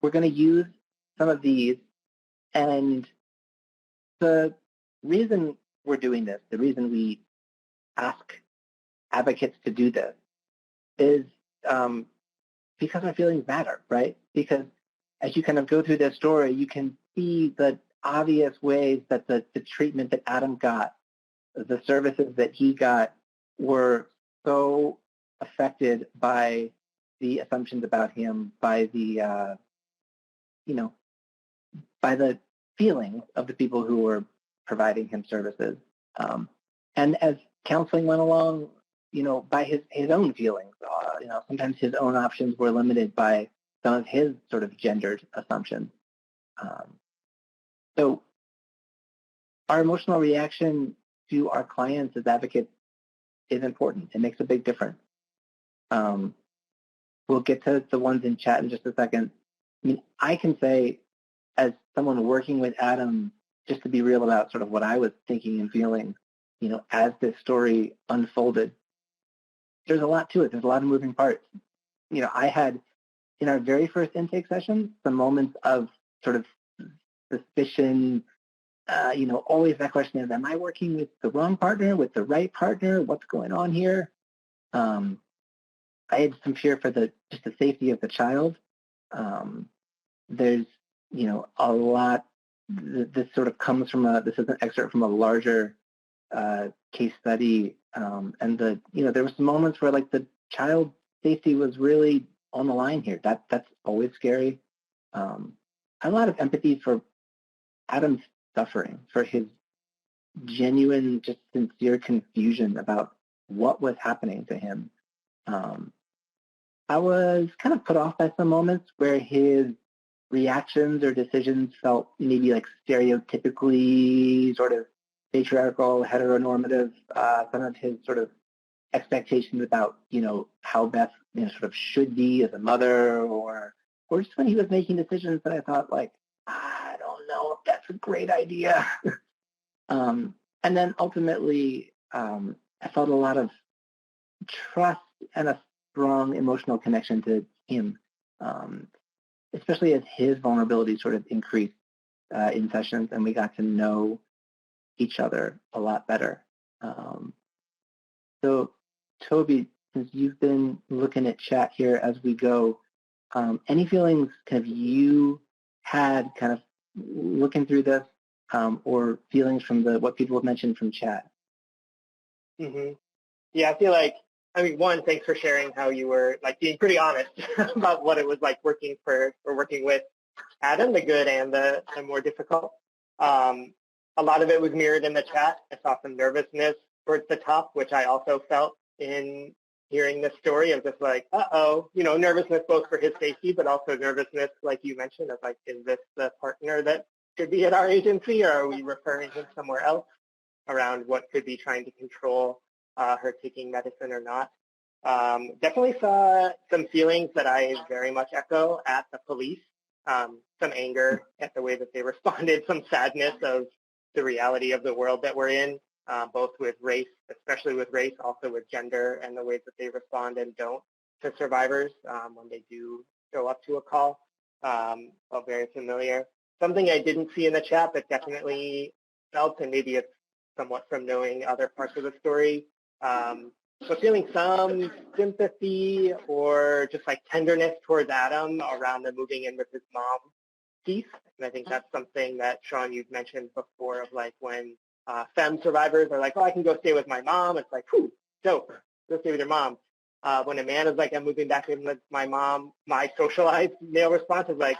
we're going to use some of these, and the reason we're doing this, the reason we ask advocates to do this is because our feelings matter, right? Because as you kind of go through this story, you can see the obvious ways that the treatment that Adam got, the services that he got, were so affected by the assumptions about him, by the by the feelings of the people who were providing him services. And as counseling went along, by his own feelings, sometimes his own options were limited by some of his sort of gendered assumptions. So our emotional reaction to our clients as advocates is important. It makes a big difference. We'll get to the ones in chat in just a second. I mean, I can say, as someone working with Adam, just to be real about sort of what I was thinking and feeling, as this story unfolded, there's a lot to it. There's a lot of moving parts. I had, in our very first intake session, some moments of sort of suspicion, always that question of, am I working with the wrong partner, with the right partner? What's going on here? I had some fear for just the safety of the child. There's, a lot, this sort of comes from this is an excerpt from a larger case study. And there were some moments where like the child safety was really on the line here. That's always scary. I have a lot of empathy for Adam's suffering, for his genuine, just sincere confusion about what was happening to him. I was kind of put off by some moments where his reactions or decisions felt maybe like stereotypically sort of patriarchal, heteronormative, some of his sort of expectations about, how Beth, sort of should be as a mother, or just when he was making decisions that I thought like, I don't know if that's a great idea. And then ultimately, I felt a lot of trust and a strong emotional connection to him, especially as his vulnerability sort of increased in sessions and we got to know each other a lot better. So, Toby, since you've been looking at chat here as we go, any feelings kind of you had kind of looking through this, or feelings from what people have mentioned from chat? Mm-hmm. Yeah, I feel like, one, thanks for sharing how you were like being pretty honest about what it was like working with Adam, the good and the more difficult. A lot of it was mirrored in the chat. I saw some nervousness towards the top, which I also felt in hearing this story of just like, nervousness both for his safety, but also nervousness, like you mentioned, of like, is this the partner that should be at our agency, or are we referring him somewhere else, around what could be trying to control her taking medicine or not. Definitely saw some feelings that I very much echo at the police. Some anger at the way that they responded, some sadness of the reality of the world that we're in, both with race, especially with race, also with gender, and the ways that they respond and don't to survivors when they do show up to a call. Felt very familiar. Something I didn't see in the chat, but definitely felt, and maybe it's somewhat from knowing other parts of the story, but feeling some sympathy or just like tenderness towards Adam around the moving in with his mom piece. And I think that's something that, Sean, you've mentioned before, of like when femme survivors are like, oh, I can go stay with my mom. It's like, whew, dope, go stay with your mom. When a man is like, I'm moving back in with my mom, my socialized male response is like,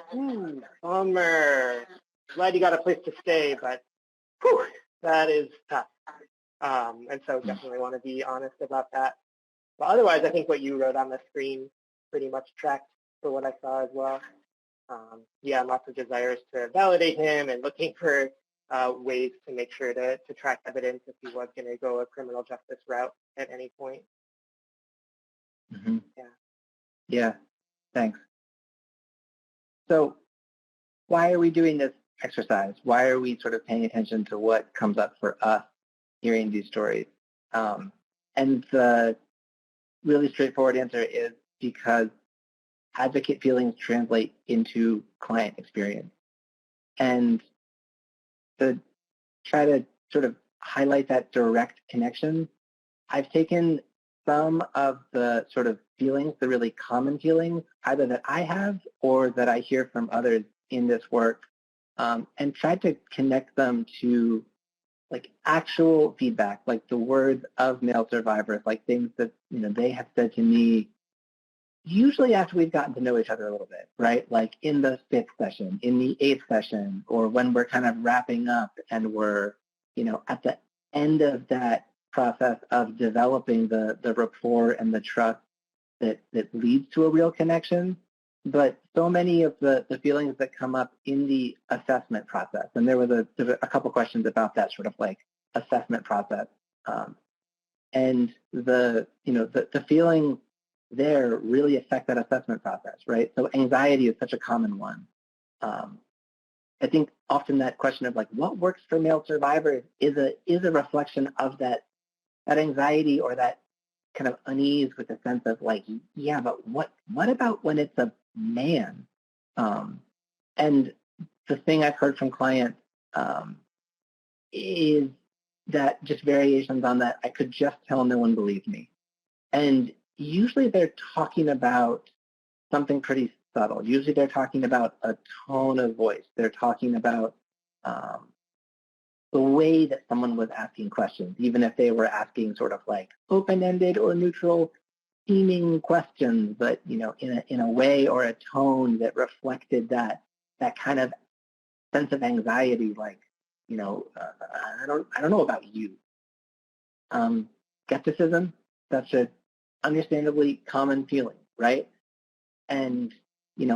bummer. Glad you got a place to stay, but whew, that is tough. And so definitely want to be honest about that. But otherwise, I think what you wrote on the screen pretty much tracked for what I saw as well. Lots of desires to validate him and looking for ways to make sure to track evidence if he was going to go a criminal justice route at any point. Mm-hmm. Yeah, thanks. So why are we doing this exercise? Why are we sort of paying attention to what comes up for us hearing these stories? And the really straightforward answer is because advocate feelings translate into client experience. And to try to sort of highlight that direct connection, I've taken some of the sort of feelings, the really common feelings, either that I have or that I hear from others in this work, and tried to connect them to like actual feedback, like the words of male survivors, like things that they have said to me, usually after we've gotten to know each other a little bit, right? Like in the 5th session, in the 8th session, or when we're kind of wrapping up and we're, at the end of that process of developing the rapport and the trust that leads to a real connection. But so many of the feelings that come up in the assessment process, and there was a couple questions about that sort of like assessment process, and the feeling there really affect that assessment process, right? So anxiety is such a common one. I think often that question of like what works for male survivors is a reflection of that anxiety or that kind of unease with a sense of like, yeah, but what about when it's a man? And the thing I've heard from clients is that just variations on that, I could just tell no one believed me. And usually they're talking about something pretty subtle. Usually they're talking about a tone of voice. They're talking about the way that someone was asking questions, even if they were asking sort of like open-ended or neutral seeming questions, but in a way or a tone that reflected that kind of sense of anxiety, like I don't know about you. Skepticism, that's an understandably common feeling, right? And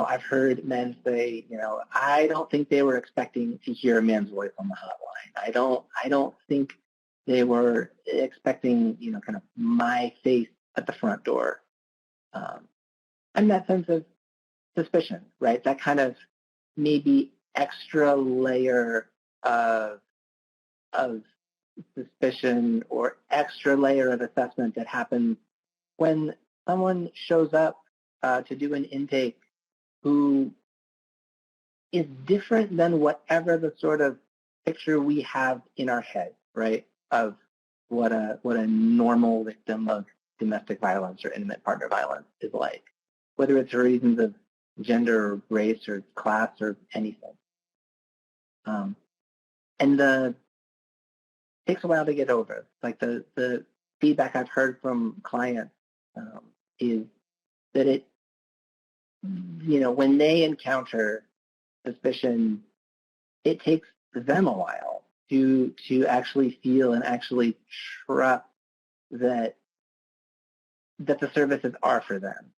I've heard men say, I don't think they were expecting to hear a man's voice on the hotline. I don't think they were expecting, kind of my face at the front door. And that sense of suspicion, right? That kind of maybe extra layer of suspicion or extra layer of assessment that happens when someone shows up to do an intake who is different than whatever the sort of picture we have in our head, right, of what a normal victim of domestic violence or intimate partner violence is like, whether it's for reasons of gender or race or class or anything. And it takes a while to get over. Like the feedback I've heard from clients is that it, when they encounter suspicion, it takes them a while to actually feel and actually trust that the services are for them,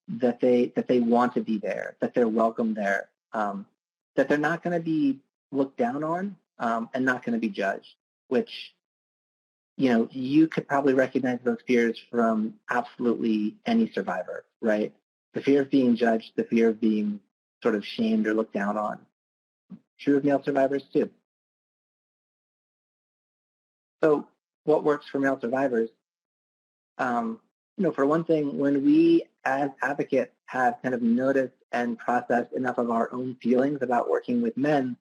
that they want to be there, that they're welcome there, that they're not going to be looked down on and not going to be judged, which you could probably recognize those fears from absolutely any survivor, right? The fear of being judged, the fear of being sort of shamed or looked down on. True of male survivors too. So what works for male survivors? For one thing, when we as advocates have kind of noticed and processed enough of our own feelings about working with men,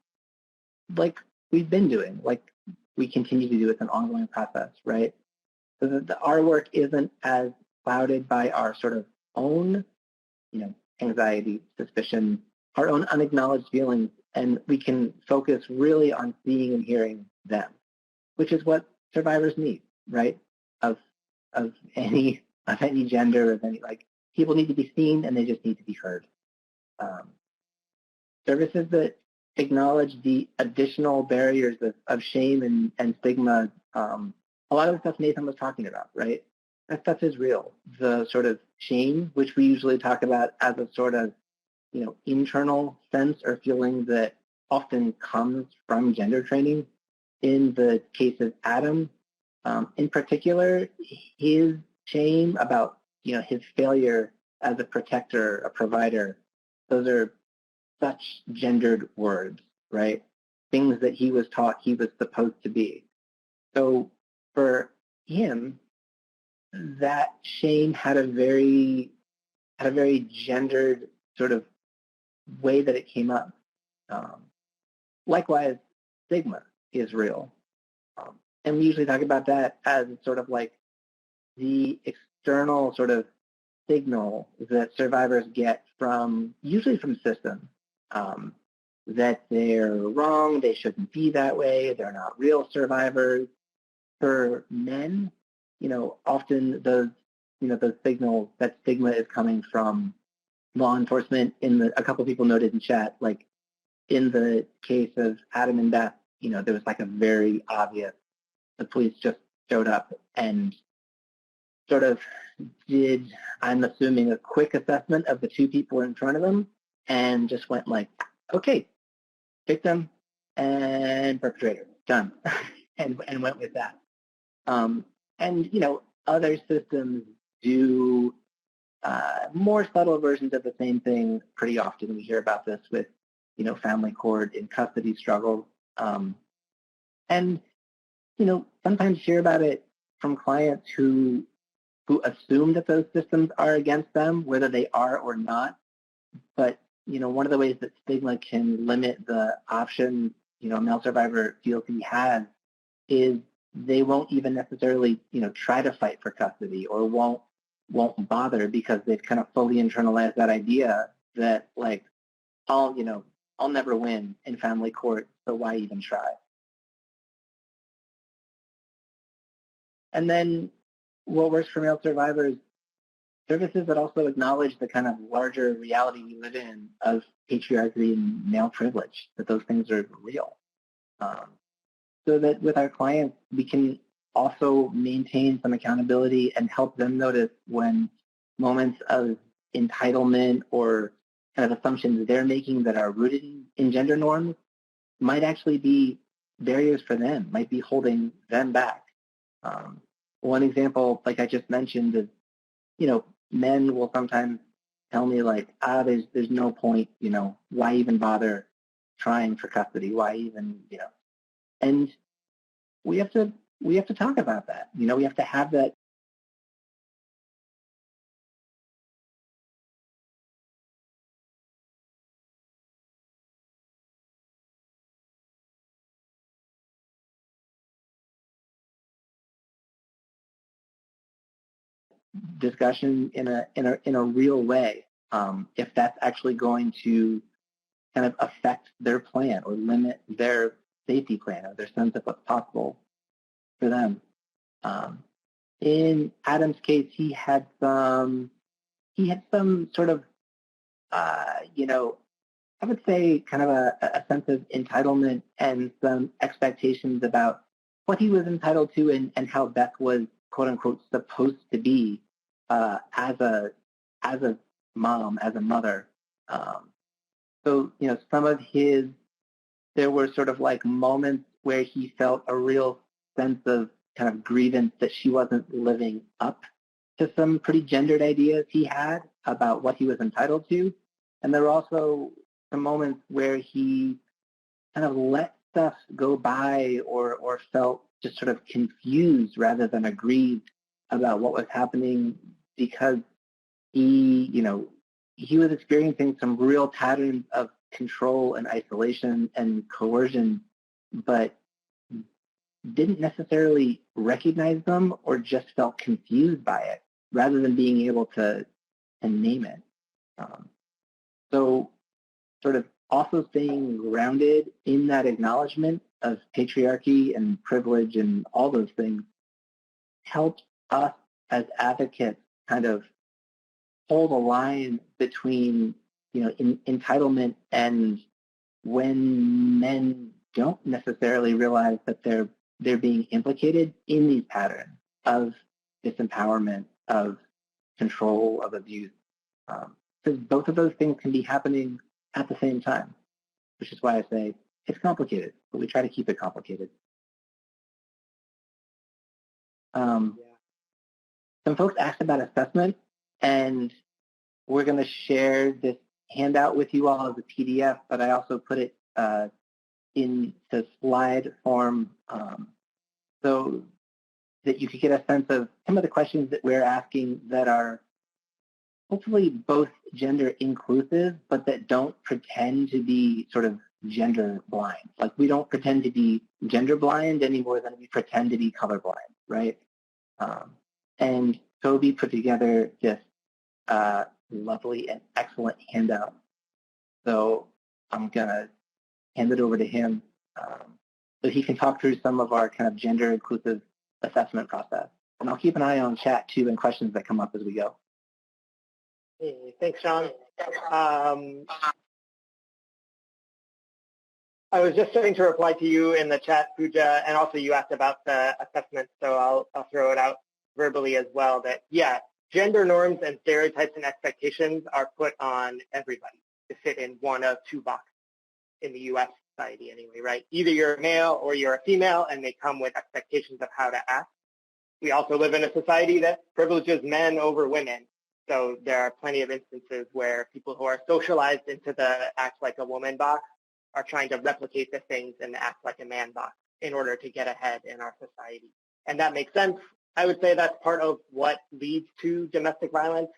like we've been doing, like we continue to do, it's an ongoing process, right? So that our work isn't as clouded by our sort of own, anxiety, suspicion, our own unacknowledged feelings, and we can focus really on seeing and hearing them, which is what survivors need, right? Of any gender, of any, like, people need to be seen and they just need to be heard. Services that acknowledge the additional barriers of shame and stigma, a lot of the stuff Nathan was talking about, right? That stuff is real. The sort of shame, which we usually talk about as a sort of, internal sense or feeling that often comes from gender training. In the case of Adam, in particular, his shame about his failure as a protector, a provider, those are such gendered words, right? Things that he was taught he was supposed to be. So for him, that shame had a very gendered sort of way that it came up. Likewise, stigma is real. And we usually talk about that as sort of like the external sort of signal that survivors get usually from systems, that they're wrong, they shouldn't be that way, they're not real survivors. For men, often those signals, that stigma is coming from law enforcement. A couple of people noted in chat, like in the case of Adam and Beth, there was like a very obvious, the police just showed up and sort of did, I'm assuming, a quick assessment of the two people in front of them and just went like, okay, victim and perpetrator, done, and went with that. And other systems do more subtle versions of the same thing pretty often. We hear about this with, family court and custody struggles. And, sometimes hear about it from clients who assume that those systems are against them, whether they are or not. But, one of the ways that stigma can limit the option, a male survivor feels he has is they won't even necessarily, try to fight for custody or won't bother because they've kind of fully internalized that idea that like, I'll never win in family court, so why even try? And then what works for male survivors, services that also acknowledge the kind of larger reality we live in of patriarchy and male privilege, that those things are real. So that with our clients, we can also maintain some accountability and help them notice when moments of entitlement or kind of assumptions they're making that are rooted in gender norms might actually be barriers for them, might be holding them back. One example, like I just mentioned, is, men will sometimes tell me like, there's no point, why even bother trying for custody? Why even, and we have to talk about that. We have to have that discussion in a real way, if that's actually going to kind of affect their plan or limit their safety plan or their sense of what's possible for them. In Adam's case, he had some sort of, I would say kind of a sense of entitlement and some expectations about what he was entitled to and how Beth was, quote unquote, supposed to be as a mom, as a mother. So, there were sort of like moments where he felt a real sense of kind of grievance that she wasn't living up to some pretty gendered ideas he had about what he was entitled to. And there were also some moments where he kind of let stuff go by or felt just sort of confused rather than aggrieved about what was happening because he was experiencing some real patterns of control and isolation and coercion, but didn't necessarily recognize them or just felt confused by it rather than being able to name it. So sort of also staying grounded in that acknowledgement of patriarchy and privilege and all those things helps us as advocates kind of hold a line between, entitlement and when men don't necessarily realize that they're being implicated in these patterns of disempowerment, of control, of abuse. Because both of those things can be happening at the same time. which is why I say it's complicated, but we try to keep it complicated. Some folks asked about assessment, and we're going to share this handout with you all as a PDF, but I also put it in the slide form so that you could get a sense of some of the questions that we're asking that are hopefully both gender inclusive, but that don't pretend to be sort of gender blind. Like, we don't pretend to be gender blind any more than we pretend to be colorblind, right? And Toby put together this lovely and excellent handout. So I'm going to hand it over to him so he can talk through some of our kind of gender inclusive assessment process. And I'll keep an eye on chat too and questions that come up as we go. Hey, thanks, Sean. I was just starting to reply to you in the chat, Pooja, and also you asked about the assessment, so I'll throw it out verbally as well that, yeah, gender norms and stereotypes and expectations are put on everybody to fit in one of two boxes in the U.S. society anyway, right? Either you're a male or you're a female, and they come with expectations of how to act. We also live in a society that privileges men over women. So there are plenty of instances where people who are socialized into the act like a woman box are trying to replicate the things in the act like a man box in order to get ahead in our society. And that makes sense. I would say that's part of what leads to domestic violence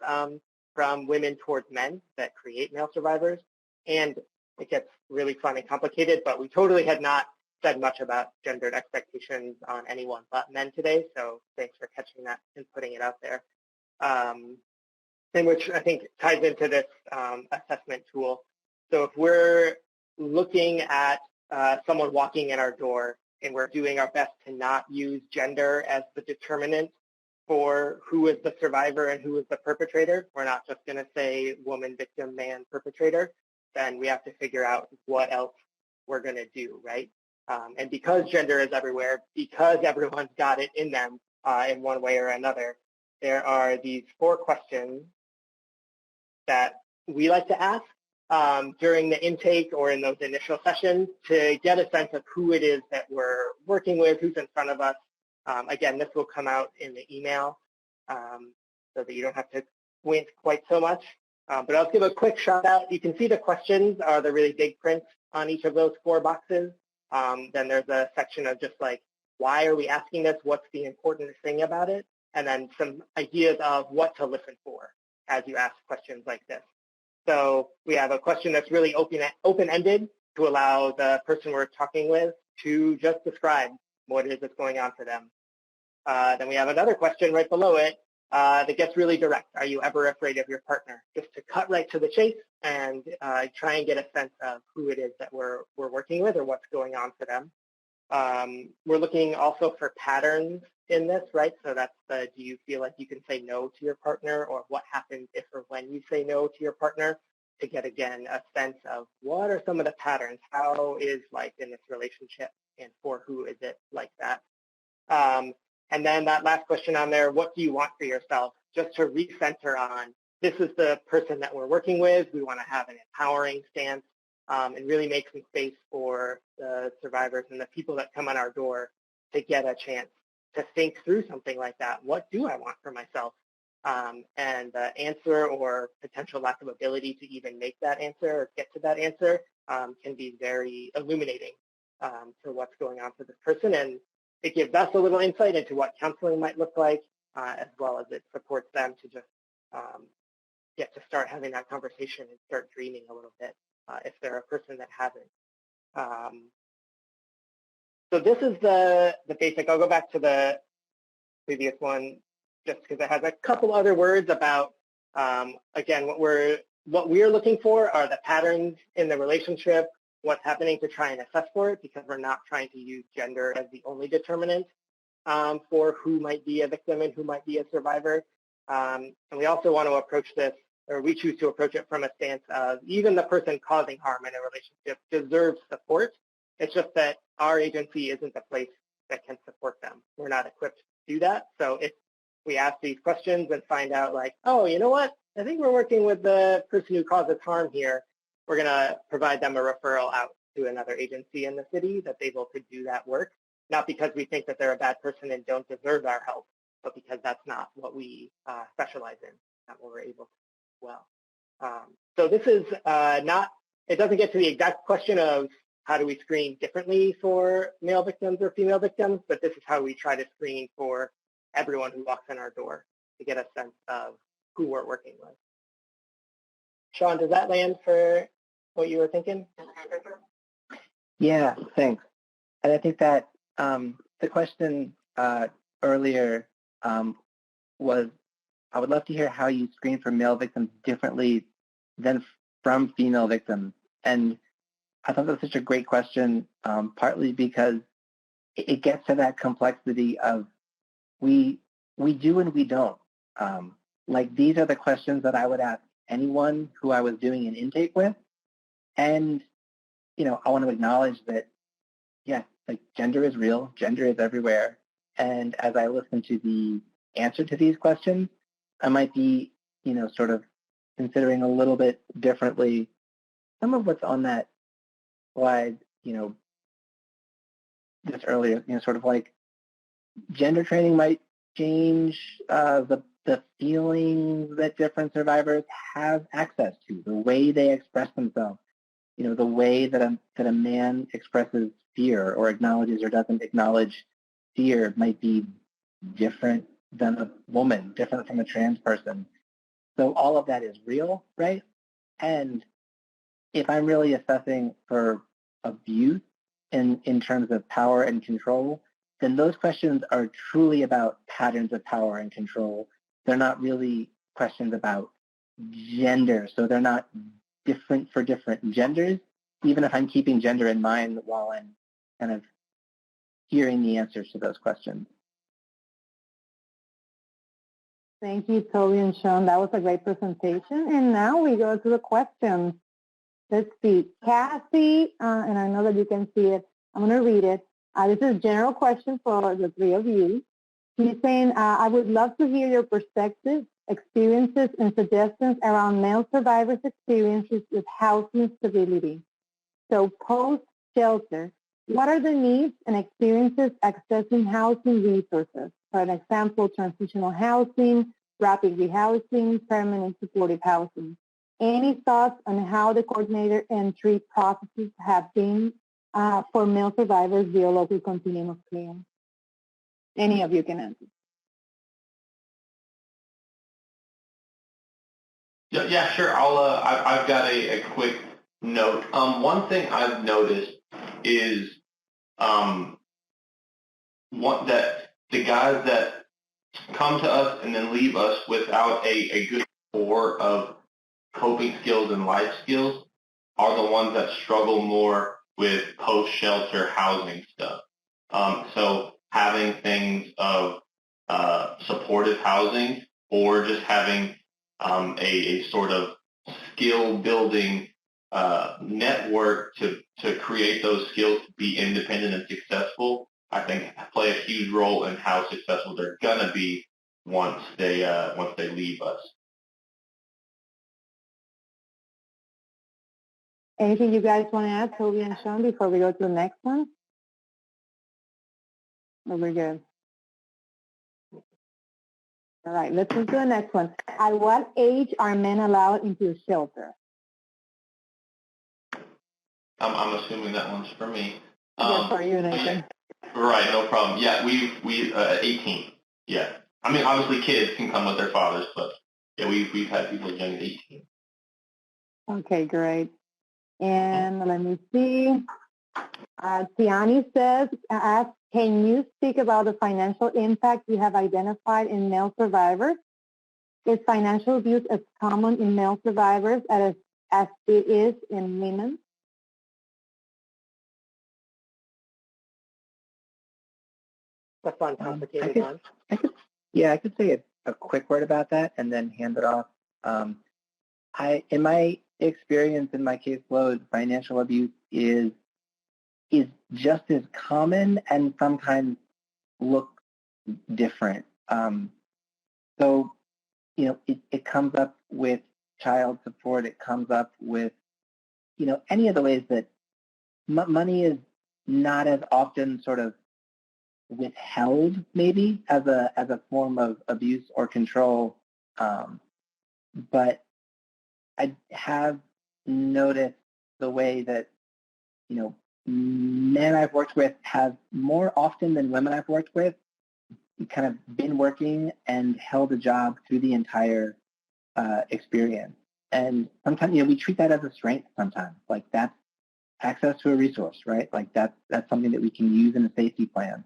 from women towards men that create male survivors. And it gets really fun and complicated, but we totally had not said much about gendered expectations on anyone but men today. So thanks for catching that and putting it out there. And which I think ties into this assessment tool. So if we're looking at someone walking in our door and we're doing our best to not use gender as the determinant for who is the survivor and who is the perpetrator, we're not just going to say woman, victim, man, perpetrator, then we have to figure out what else we're going to do, right? And because gender is everywhere, because everyone's got it in them in one way or another, there are these 4 questions that we like to ask during the intake or in those initial sessions to get a sense of who it is that we're working with, who's in front of us. Again, this will come out in the email so that you don't have to squint quite so much. But I'll give a quick shout out. You can see the questions are the really big print on each of those 4 boxes. Then there's a section of just like, why are we asking this? What's the important thing about it? And then some ideas of what to listen for as you ask questions like this. So we have a question that's really open-ended to allow the person we're talking with to just describe what it is that's going on for them. Then we have another question right below it that gets really direct. Are you ever afraid of your partner? Just to cut right to the chase and try and get a sense of who it is that we're working with or what's going on for them. We're looking also for patterns in this, right? So that's the, do you feel like you can say no to your partner, or what happens if or when you say no to your partner, to get, again, a sense of what are some of the patterns? How is life in this relationship, and for who is it like that? And then that last question on there, what do you want for yourself? Just to recenter on, this is the person that we're working with. We want to have an empowering stance and really make some space for the survivors and the people that come on our door to get a chance to think through something like that. What do I want for myself? And the answer or potential lack of ability to even make that answer or get to that answer can be very illuminating to what's going on for this person. And it gives us a little insight into what counseling might look like, as well as it supports them to just get to start having that conversation and start dreaming a little bit if they're a person that hasn't. So this is the basic. I'll go back to the previous one just because it has a couple other words about, again, what we're looking for are the patterns in the relationship, what's happening to try and assess for it, because we're not trying to use gender as the only determinant for who might be a victim and who might be a survivor. And we also want to approach this, or we choose to approach it from a stance of even the person causing harm in a relationship deserves support. It's just that our agency isn't the place that can support them. We're not equipped to do that. So if we ask these questions and find out like, oh, you know what? I think we're working with the person who causes harm here. we're going to provide them a referral out to another agency in the city that's able to do that work, not because we think that they're a bad person and don't deserve our help, but because that's not what we specialize in, not what we're able to do well. So this is not, it doesn't get to the exact question of how do we screen differently for male victims or female victims, but this is how we try to screen for everyone who walks in our door to get a sense of who we're working with. Sean, does that land for what you were thinking? Yeah, thanks. And I think that the question earlier was, I would love to hear how you screen for male victims differently than from female victims. And I thought that was such a great question, partly because it gets to that complexity of we do and we don't. Like, these are the questions that I would ask anyone who I was doing an intake with. And, you know, I want to acknowledge that, yeah, like, gender is real, gender is everywhere. And as I listen to the answer to these questions, I might be, you know, sort of considering a little bit differently some of what's on that slide, you know, just earlier, you know, sort of like gender training might change the feelings that different survivors have access to, the way they express themselves, you know, the way that a man expresses fear or acknowledges or doesn't acknowledge fear might be different than a woman, different from a trans person. So all of that is real, right? And if I'm really assessing for abuse in terms of power and control, then those questions are truly about patterns of power and control. They're not really questions about gender. So they're not different for different genders, even if I'm keeping gender in mind while I'm kind of hearing the answers to those questions. Thank you, Toby and Sean. That was a great presentation. And now we go to the questions. Let's see. Kathy, and I know that you can see it. I'm going to read it. This is a general question for the three of you. He's saying, I would love to hear your perspectives, experiences, and suggestions around male survivors' experiences with housing stability. So post-shelter, what are the needs and experiences accessing housing resources? For an example, transitional housing, rapid rehousing, permanent supportive housing. Any thoughts on how the coordinator entry processes have been for male survivors via local continuum of care? Any of you can answer. Yeah, sure. I've got a quick note. One thing I've noticed is that the guys that come to us and then leave us without a good core of coping skills and life skills are the ones that struggle more with post-shelter housing stuff. So having things of supportive housing or just having a sort of skill-building network to create those skills to be independent and successful, I think play a huge role in how successful they're gonna be once they leave us. Anything you guys want to add, Toby and Sean, before we go to the next one? Or we're good? All right, let's move to the next one. At what age are men allowed into a shelter? I'm assuming that one's for me. Yes, for you, Nathan. Right, no problem. Yeah, we 18. Yeah, I mean obviously kids can come with their fathers, but yeah, we've had people as young as 18. Okay, great. And let me see. Tiani says, can you speak about the financial impact you have identified in male survivors? Is financial abuse as common in male survivors as it is in women? A fun, complicated one. I could say a quick word about that and then hand it off. In my experience, in my caseload, financial abuse is just as common and sometimes looks different. So, you know, it comes up with child support. It comes up with any of the ways that money is not as often sort of withheld, maybe as a form of abuse or control, but I have noticed the way that men I've worked with have more often than women I've worked with kind of been working and held a job through the entire experience. And sometimes, we treat that as a strength sometimes. Like that's access to a resource, right? Like that's something that we can use in a safety plan.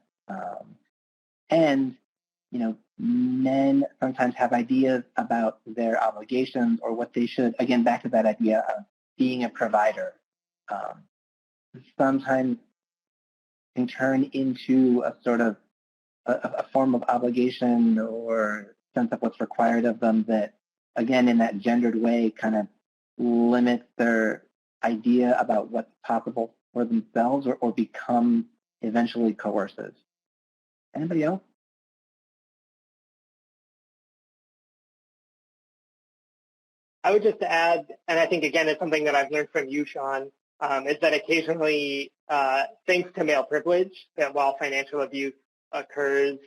And, men sometimes have ideas about their obligations or what they should, again, back to that idea of being a provider. Sometimes can turn into a sort of a form of obligation or sense of what's required of them that, again, in that gendered way, kind of limits their idea about what's possible for themselves or become eventually coercive. Anybody else? I would just add, and I think, again, it's something that I've learned from you, Sean, is that occasionally, thanks to male privilege, that while financial abuse occurs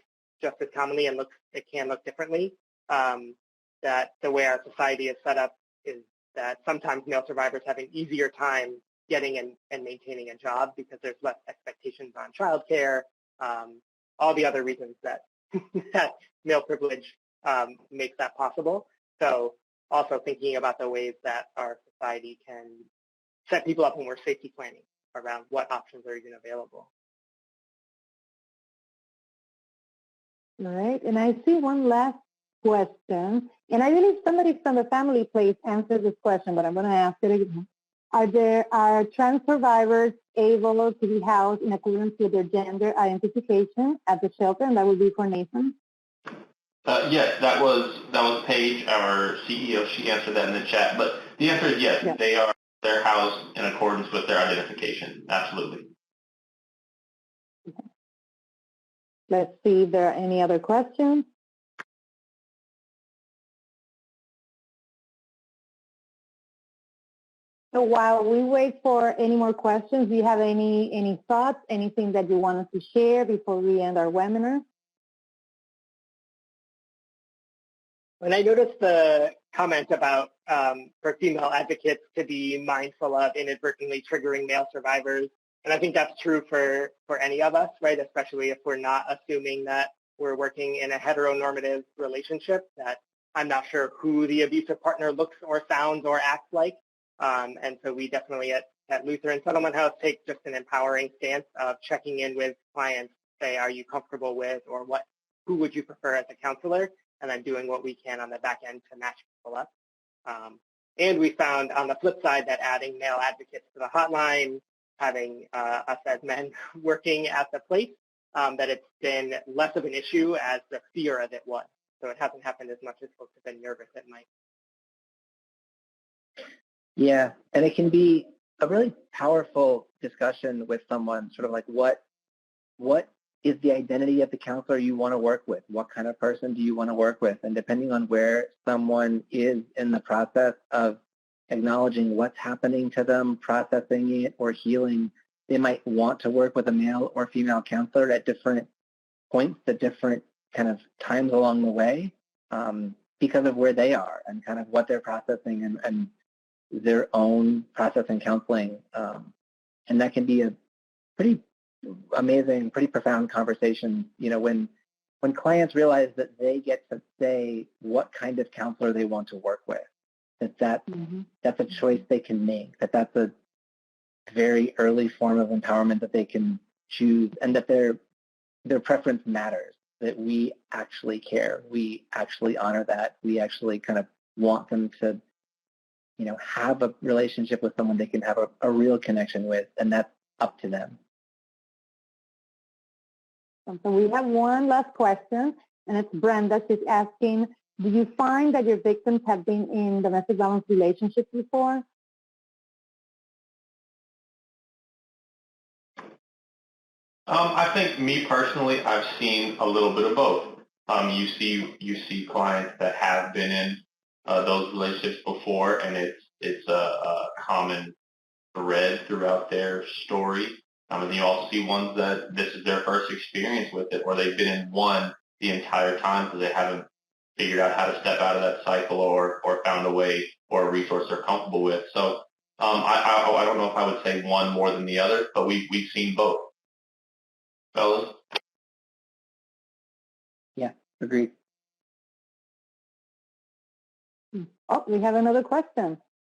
just as commonly and it can look differently, that the way our society is set up is that sometimes male survivors have an easier time getting and maintaining a job because there's less expectations on childcare, all the other reasons that that male privilege makes that possible. So also thinking about the ways that our society can set people up when we're safety planning around what options are even available. All right, and I see one last question, and I believe somebody from the family place answered this question, but I'm going to ask it again. Are trans survivors able to be housed in accordance with their gender identification at the shelter? And that would be for Nathan. Yes, that was Paige, our CEO. She answered that in the chat. But the answer is yes. Yeah. They're housed in accordance with their identification. Absolutely. Let's see if there are any other questions. So while we wait for any more questions, do you have any thoughts, anything that you want us to share before we end our webinar? When I noticed the comment about for female advocates to be mindful of inadvertently triggering male survivors, and I think that's true for any of us, right? Especially if we're not assuming that we're working in a heteronormative relationship, that I'm not sure who the abusive partner looks or sounds or acts like. And so we definitely at Lutheran Settlement House take just an empowering stance of checking in with clients, say, are you comfortable with, or who would you prefer as a counselor? And then doing what we can on the back end to match people up. And we found on the flip side that adding male advocates to the hotline, having us as men working at the place, that it's been less of an issue as the fear of it was. So it hasn't happened as much as folks have been nervous it might. Yeah, and it can be a really powerful discussion with someone, sort of like what is the identity of the counselor you want to work with? What kind of person do you want to work with? And depending on where someone is in the process of acknowledging what's happening to them, processing it, or healing, they might want to work with a male or female counselor at different points, at different kind of times along the way, because of where they are and kind of what they're processing and their own process and counseling. And that can be a pretty amazing, pretty profound conversation, when clients realize that they get to say what kind of counselor they want to work with, that's a choice they can make, that's a very early form of empowerment that they can choose, and that their preference matters, that we actually care, we actually honor that, we actually kind of want them to have a relationship with someone they can have a real connection with, and that's up to them. So we have one last question, and it's Brenda. She's asking, do you find that your victims have been in domestic violence relationships before? I think me personally, I've seen a little bit of both. You see clients that have been in those relationships before, and it's a common thread throughout their story. And then you also see ones that this is their first experience with it, or they've been in one the entire time because they haven't figured out how to step out of that cycle or found a way or a resource they're comfortable with. So I don't know if I would say one more than the other, but we've seen both. Fellas? Yeah, agreed. Oh, we have another question.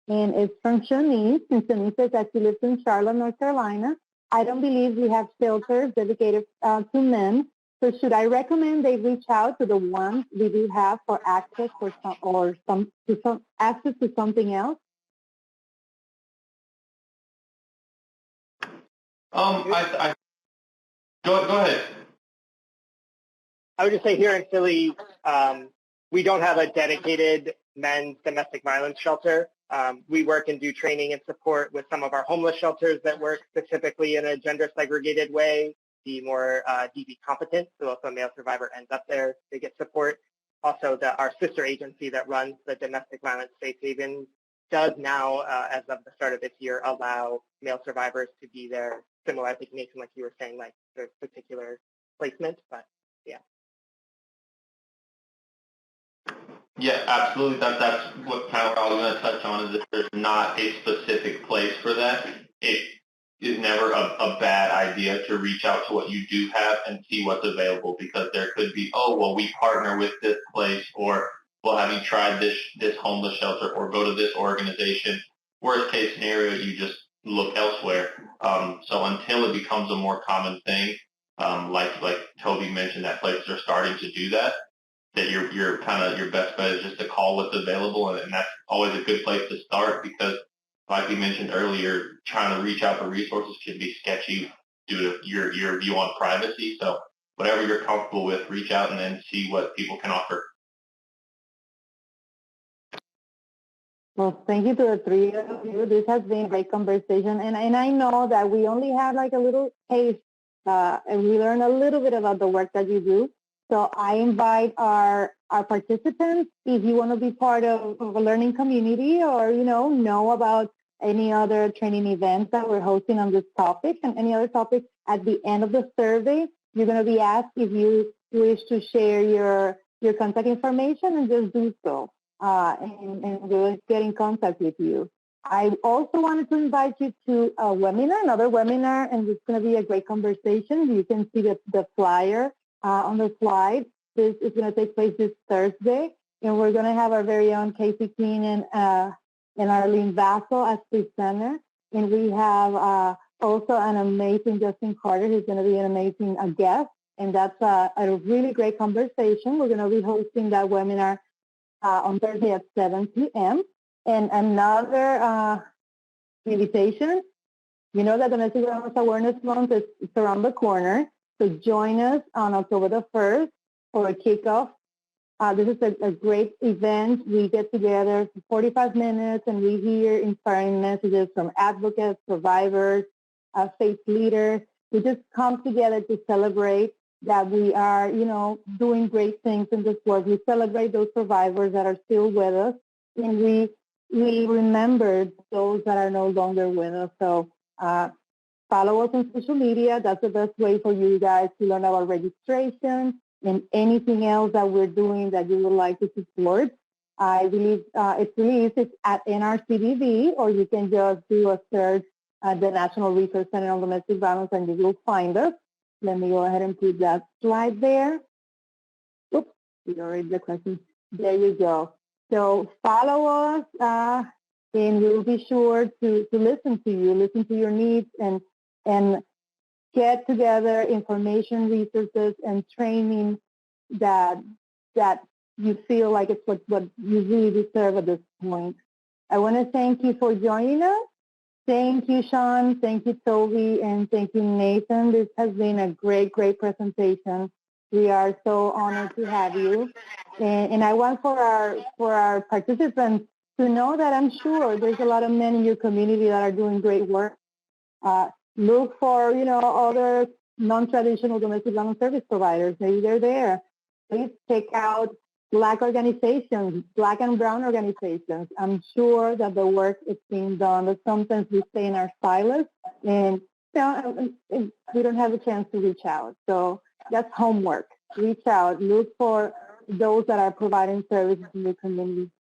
And it's from Shanice. And Shanice says that she lives in Charlotte, North Carolina. I don't believe we have shelters dedicated to men. So should I recommend they reach out to the ones we do have for access access to something else? I go ahead. I would just say here in Philly, we don't have a dedicated men's domestic violence shelter. We work and do training and support with some of our homeless shelters that work specifically in a gender segregated way, be more DV competent, so if a male survivor ends up there, they get support. Also, our sister agency that runs the domestic violence safe haven does now, as of the start of this year, allow male survivors to be there, similar, I think, Nathan, like you were saying, like their particular placement, but yeah. Yeah, absolutely. That's what kind of what I was going to touch on is if there's not a specific place for that, it is never a bad idea to reach out to what you do have and see what's available because there could be, oh, well, we partner with this place or, well, have you tried this homeless shelter or go to this organization? Worst case scenario, you just look elsewhere. So until it becomes a more common thing, like Toby mentioned, that places are starting to do that, that your kind of your best bet is just to call what's available, and that's always a good place to start because, like we mentioned earlier, trying to reach out for resources can be sketchy due to your view on privacy. So whatever you're comfortable with, reach out and then see what people can offer. Well, thank you to the three of you. This has been a great conversation, and I know that we only had like a little taste, and we learned a little bit about the work that you do. So I invite our participants, if you want to be part of a learning community or, know about any other training events that we're hosting on this topic and any other topic, at the end of the survey, you're going to be asked if you wish to share your contact information and just do so. And we'll get in contact with you. I also wanted to invite you to another webinar, and it's going to be a great conversation. You can see the flyer on the slide. This is going to take place this Thursday, and we're going to have our very own Casey Keenan and Arlene Vassell as presenter. And we have also an amazing Justin Carter, who's going to be an amazing guest, and that's a really great conversation. We're going to be hosting that webinar on Thursday at 7 p.m. And another invitation, you know that Domestic Violence Awareness Month is around the corner. So join us on October the 1st for a kickoff. This is a great event. We get together for 45 minutes and we hear inspiring messages from advocates, survivors, faith leaders. We just come together to celebrate that we are, doing great things in this work. We celebrate those survivors that are still with us, and we remember those that are no longer with us. So follow us on social media. That's the best way for you guys to learn about registration and anything else that we're doing that you would like to support. I believe it's really easy. It's at NRCDV, or you can just do a search at the National Resource Center on Domestic Violence and you will find us. Let me go ahead and put that slide there. Oops, we already the question. There you go. So follow us, and we'll be sure to listen to you, listen to your needs, and get together information, resources, and training that you feel like it's what you really deserve at this point. I want to thank you for joining us. Thank you, Sean. Thank you, Toby, and thank you, Nathan. This has been a great, great presentation. We are so honored to have you. And I want for our participants to know that I'm sure there's a lot of men in your community that are doing great work. Look for, other non-traditional domestic violence service providers. Maybe they're there. Please check out Black organizations, Black and brown organizations. I'm sure that the work is being done, but sometimes we stay in our silos and we don't have a chance to reach out. So that's homework. Reach out, look for those that are providing services in the community.